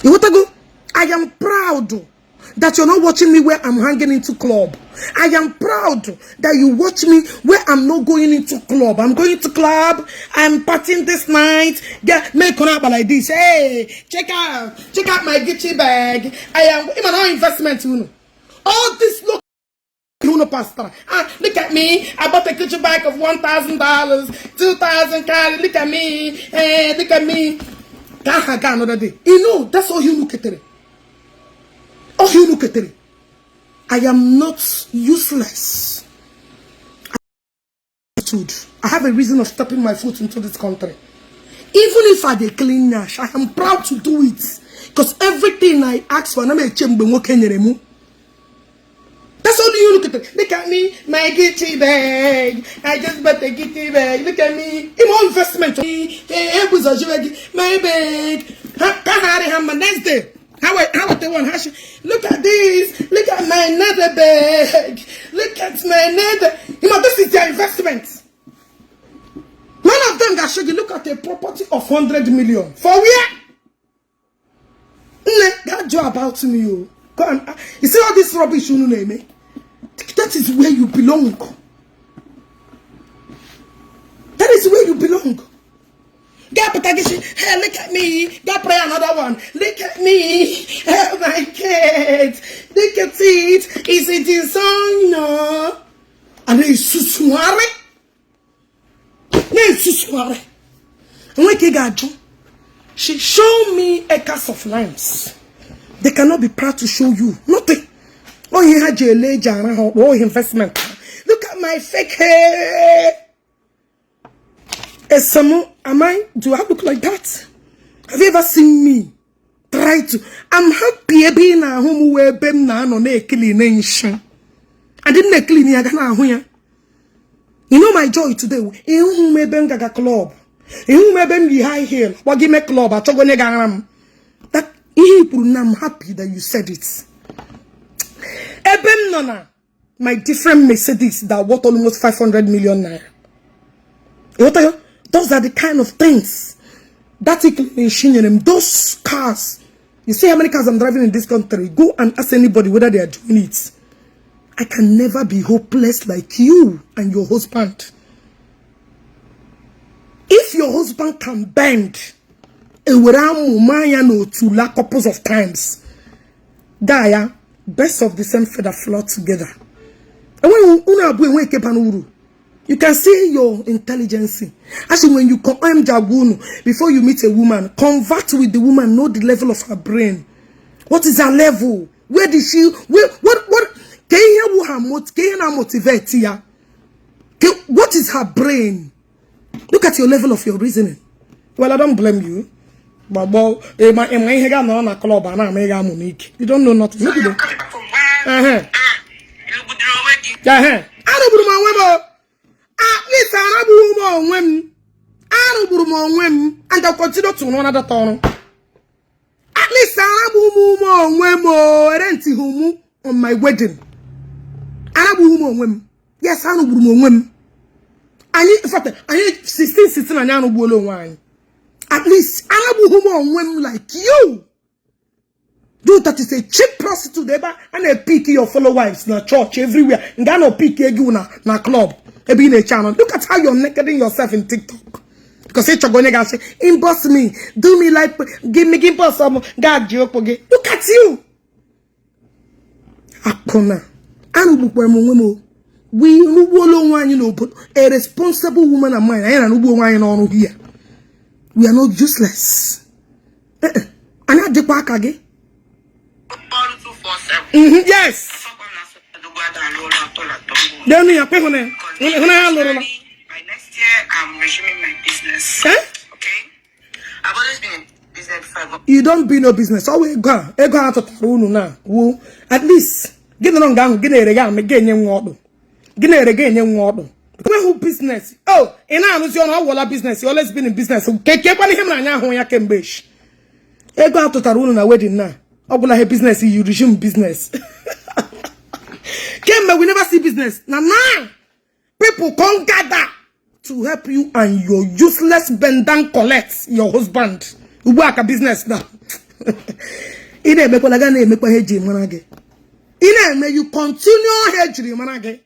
You want to go? I am proud that you're not watching me where I'm hanging into club. I am proud that you watch me where I'm not going into club. I'm going to club. I'm partying this night. Yeah, make up like this. Hey, check out my Gucci bag. I am even no investment. You know. All this look. Pastor. Look at me. I bought a Gucci bag of $1,000, $2,000. Look at me. Hey, look at me. Another day. You know, that's all you look at it. All you look at it. I am not useless. I have a reason of stepping my foot into this country. Even if I dey clean nash, I am proud to do it. Because everything I ask for, that's all you look at it. Look at me, my Gucci bag. I just bought a Gucci bag. Look at me. In more investment. My bag. Next day. How the one? Look at this. Look at my another bag. Look at my another. You know, this is their investment. None of them that show you look at a property of 100 million. For where? That job about me, you. Go on. You see all this rubbish you know me? That is where you belong. belong. Get protection. Hey, look at me. Go pray another one. Look at me. Oh my kids. Look at it. Is it designer? And then susumare. Then susumare. And when Kigajo, she showed me acres of lands. They cannot be proud to show you nothing. Oh, he had your ledger. Oh, investment. Look at my fake hair. Do I look like that? Have you ever seen me try to? I'm happy being a home where Ben na no ne clean nation. I didn't clean ya. You know my joy today. In whom me ben gaga club. In whom me ben be high hill. What give me club? I told you that I'm happy that you said it. Eben nona. My different Mercedes that worth almost 500 million naira. What are you? Those are the kind of things that inclination, those cars. You see how many cars I'm driving in this country? Go and ask anybody whether they are doing it. I can never be hopeless like you and your husband. If your husband can bend a couples of times, Gaia, best of the same feather flock together. And when you can see your intelligence. Actually, when you come before you meet a woman, convert with the woman, know the level of her brain. What is her level? Where did she? What? Can you motivate her? What is her brain? Look at your level of your reasoning. Well, I don't blame you. But you don't know nothing. Look at at least and I'll continue to know another turn. At least on my wedding. Yes, I know. I need 16 and I know wine. At least I like you. Do that is a cheap prostitute and a pick your fellow wives na church everywhere. And no pick you na club. In a channel. Look at how you're nakeding yourself in TikTok. Because you're going to say, inbox me, do me like, give us some God joke. Look at you. Akona. We but a responsible woman of mine. I don't here. We are not useless. And I Jpac again. Yes. By next year, I'm resuming my business. Eh? Okay? I've always been in business before. You don't be no business. Always go out to now. At least get along down, get a regard, again, young water. Get a again, young water. Who business? Oh, and I was your whole business. You always been in business. Okay, keep on him now when you can bish. You go out to Taruna wedding now. I will have business, you resume business. Kemba, we never see business. Nah. People come gather to help you and your useless bendan collect your husband. You work a business now. Ine me kola gane me ko heji manage. Ine me you continue heji manage.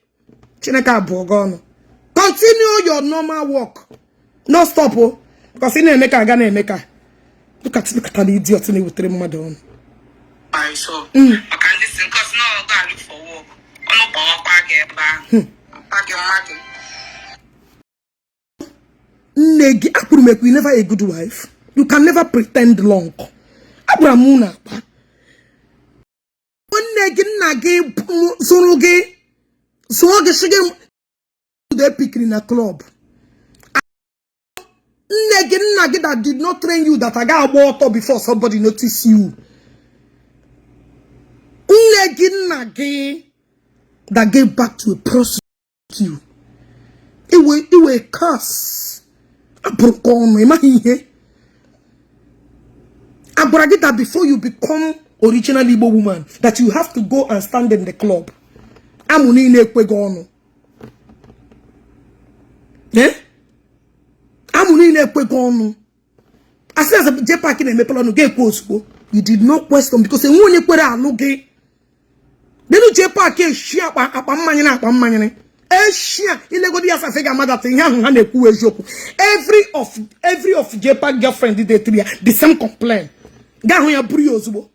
Chineka bogono. Continue your normal work. No stop oh. Because ine make a gane make a. Look at the idiot in with 3 madon. I saw. I can listen because no go look for work. No power pack Negi Apuru make we never a good wife. You can never pretend long. Abramuna. Negi nagi sonoge. Sonoge shige they pick in a club. Negi nagi that did not train you that I got water before somebody notice you. Negi nagi that gave back to a prostitute. It will a curse. I broke on my here. I brag that before you become original Igbo woman, that you have to go and stand in the club. Amuni nekwe gono. Eh? Amuni nekwe gono. As soon as a Jpac in a maple on gay post, you did not question because they won't put out no gay. Then you Jpac share up a man. Asia, illegally as I figure mother thing, every of Jpac girlfriend did the same complaint. Gahuya Briozubo.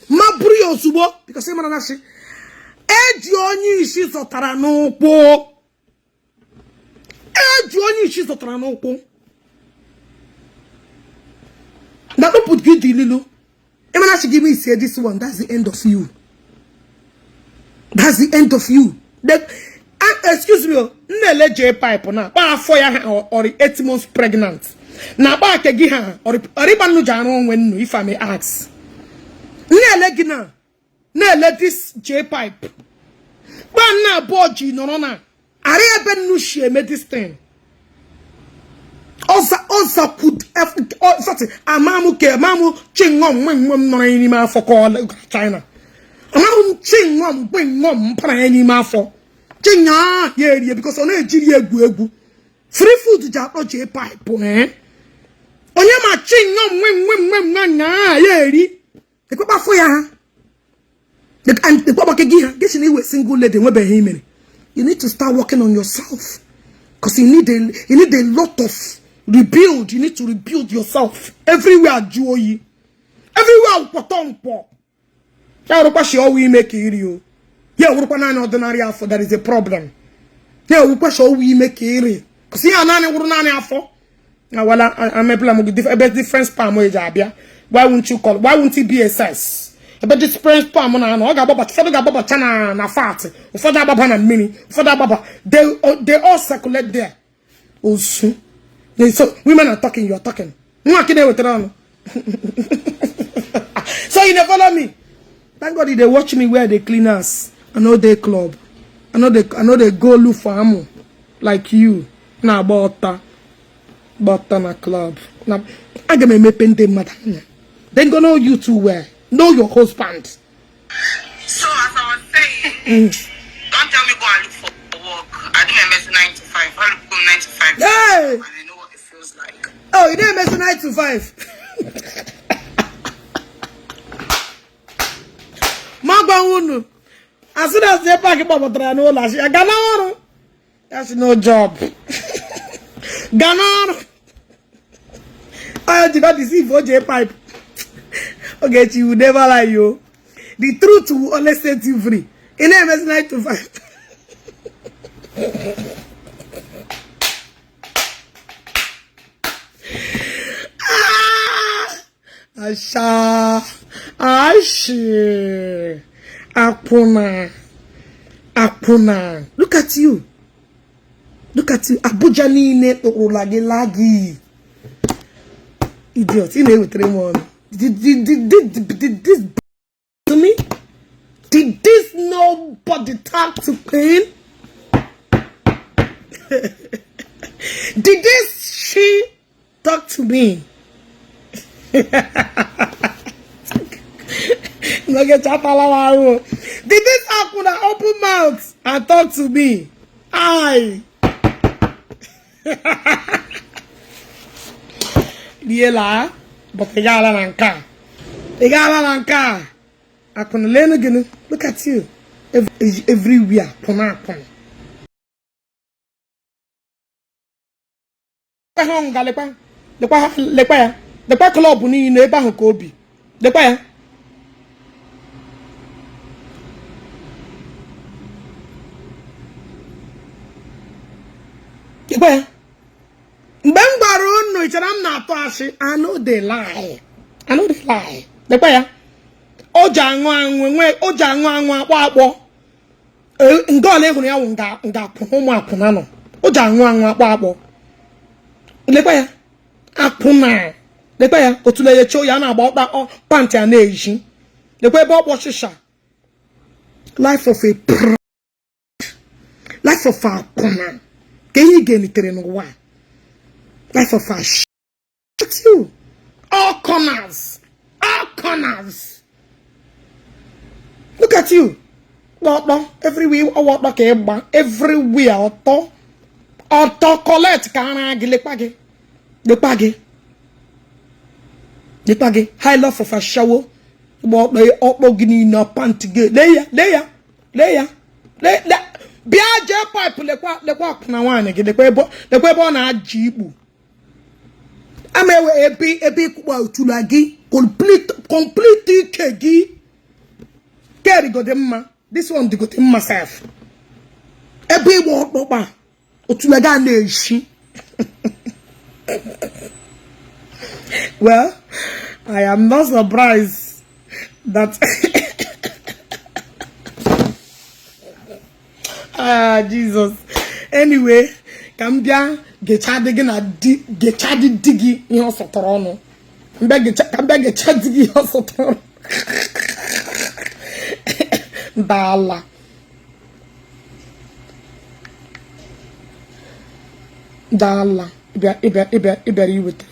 Ma Briozubo, because I'm not saying, Edjoni she's a taranopo. Edjoni she's a taranopo. Now don't put good Lilo. Even as she give me say this one, that's the end of you. That's the end of you. Excuse me, Nele Jpac na ba 4 years or 8 months pregnant. Na ba ke gi ha or riba no jano when if I may ask. Nele gina. Nele this Jpac. Ba na boji no na. Are ebe nu she me this thing. Also could amamu ke amamu chingom mwem no ni ma for call China. Amamu chingom bwingom pra ni ma for. Chinya yeah because on Nigeria egu free food ja no Jpac eh onye ma chingom mwem na yeah the papa for ya the papa ke gi ha get ni single lady we be him. You need to start working on yourself because you need a lot of rebuild. You need to rebuild yourself everywhere joy everywhere potompo ya ro pa she all we make it. Yeah, we are not ordinary after that is a problem. Yeah, we we make it. Because here, I'm not well, I'm a different spam. Why won't you call? Why won't it be BSS? About this different spam. I got Baba, Baba, Chana, na fat. For that Baba and mini. For that Baba, they all circulate there. Also, so women are talking. You are talking. So you never follow me. Thank God they watch me wear the cleaners. I know they club. I know they go look for ammo like you. Now butter na club. Now I get me pente madam. Then go know you too well. Know your husband. So as I was saying, don't tell me go and look for work. I do my MS 9 to 5. I look from 9 to 5. Hey! And I know what it feels like. Oh, you didn't mess 9 to 5. Magba as soon as they pack it up, I got that's no job. Ganon. I did not deceive Jpac. Okay, she will never lie you. The truth will always set you free. In MS 9 to 5. Ashe. Akuna. Look at you. Look at you. Abuja ni ne lagi. Idiot. You know with Raymond. Did this to me? Did this nobody talk to pain? Did this she talk to me? Did this Akuna open mouth and talk to me? Aye. Diela, but the gala lanka. The gala lanka. Akuna lenuginu. Look at you. Everywhere. Ponapon. Lepa club ni no eba ko obi. Lepa ya. Lepa ya. Mbangbaru no ichara m na ato ashi. I know they lie. I know they lie. Lepa ya. Oja anwa akpo. Ngo le hunu ya nga pomo akuna no. Oja anwa akpo. Lepa ya. Akuna. Lepa ya otule ye cho ya na agba panty na eji. Lepa ebe okpo shisha. Life of a pride. Life of a akuna. Ke yi genitere no wa. Life of a shit you. All corners. All corners. Look at you. Everywhere everywhere auto collect kana gilepage. Lepage high love of a shower. About the gini na panty. Leya. bia Jpac lekwa na nwanyị gị lekwa ebe ọ na-aji ikpu amewe ebe ikpukpa otula gị complete ike gị carry go mma this one go mma self ebe igbo okpokpa otula ga na-eshi well I am not surprised that Jesus. Anyway, kambia gechadi gina gechadi digi ihe sotoro onu. Kambia gechadi digi ihe sotoro. Dala. Dala. Ibia iwete.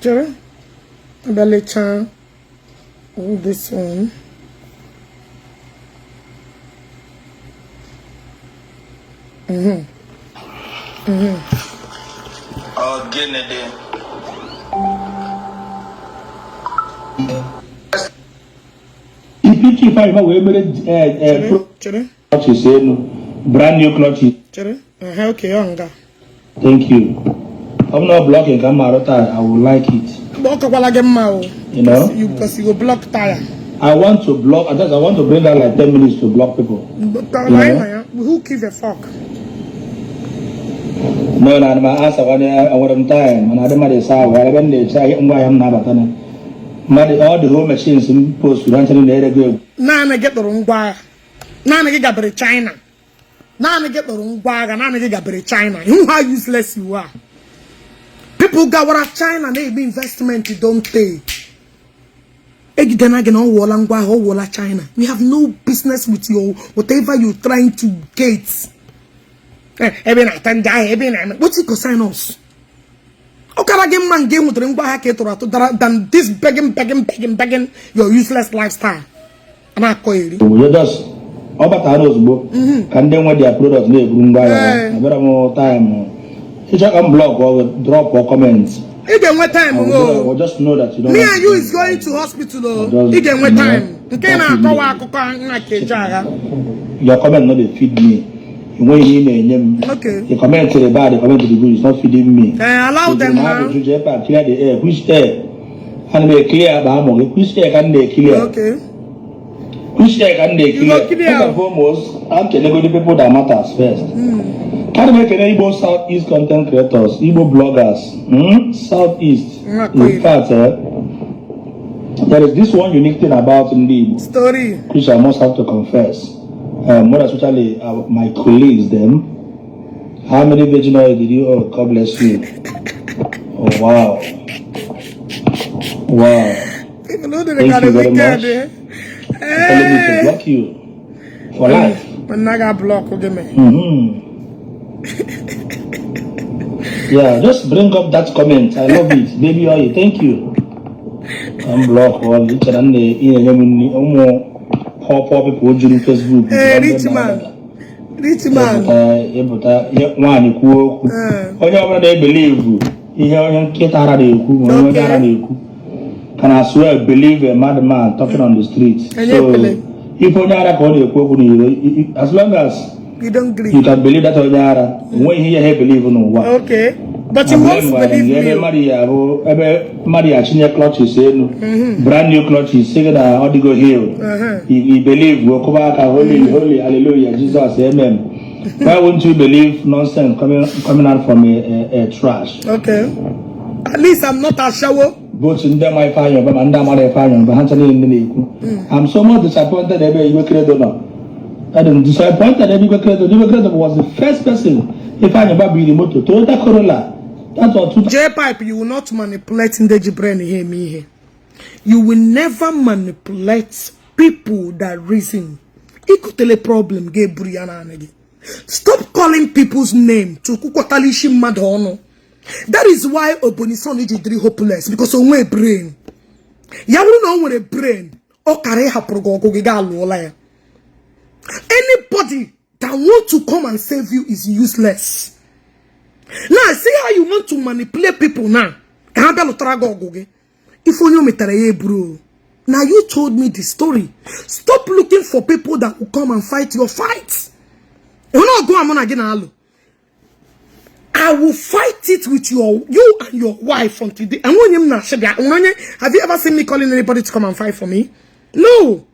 Chere? Ibia lecha. This one. If I know brand new clutches. Okay, younger. Thank you. I'm not blocking Kamarota. I would like it. You know? Because you will block tire. I want to block. I want to bring that like 10 minutes to block people. Who gives a fuck? No, no, my answer I want time, and I don't matter how when they say I'm not all the home machines in post to in the area. Nana get the wrong wire. Nana get China. Nana get the wrong wire, and Nana get China. You know how useless you are. People got what of China, they be investment you don't pay. China. We have no business with you, whatever you're trying to get. What's it consign us? Okay, man game with than this begging your useless lifestyle. And I call you. You just and then when they upload of a better more time. You can block or drop or comments. Again, what time? Or just know that you don't. Me and you is going to hospital. Again, what time? Your comment not feed me. Okay. The comment to the bad, the comment to the good is not feeding me. Allow them now. Jpac clear the air. Which air? And they clear about which air can they clear? Okay. Which air can they clear? First and foremost, I'm telling you the people that matters first. Can we make any Igbo Southeast content creators, Igbo bloggers, Southeast? In fact, there is this one unique thing about the story, which I must have to confess. More especially my colleagues, them. How many virgin oil did you? Oh, God bless you. Oh, wow. Wow. People know that Thank you very much. Telling me to block you for life. When I got blocked, okay, yeah, just bring up that comment. I love it. Baby oil, thank you. I'm blocked all each and the poor people during Facebook. Hey, rich man. One you they believe you. Can I swear believe a madman talking on the streets? So if only as long as you don't agree, you can believe that when he believe no what. Okay. But you won't believe me. Clutches, brand new clutches, saying that Odigo Hill. He believe, we'll come back, holy, hallelujah, Jesus, amen. Why wouldn't you believe nonsense coming out from a trash? Okay. At least I'm not a shower. Both in them, I find you, but I'm I'm so much disappointed that you were created. I'm disappointed that you were created was the first person if I never be the motor Toyota Corolla. That's all. Jpac, you will not manipulate in the brain here, me here. You will never manipulate people that reason. It could tell a problem, Gabriana. Stop calling people's name to Kukotalishi Madono. That is why Obonison is hopeless because of my brain. You will know with a brain. Or Kareha Progo. Anybody that want to come and save you is useless. Now, see how you want to manipulate people now. If you know me, bro. Now you told me the story. Stop looking for people that will come and fight your fights. You not go on again. I will fight it with you and your wife from today. Have you ever seen me calling anybody to come and fight for me? No.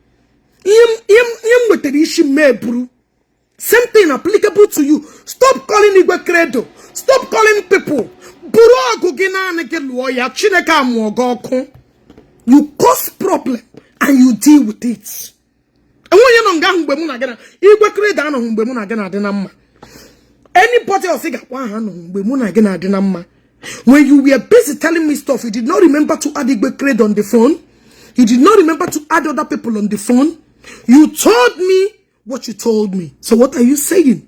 Same thing applicable to you. Stop calling Igbo credo. Stop calling people. You cause problem and you deal with it. Anybody else say when you were busy telling me stuff, you did not remember to add Igbo credo on the phone. You did not remember to add other people on the phone. You told me what you told me. So what are you saying?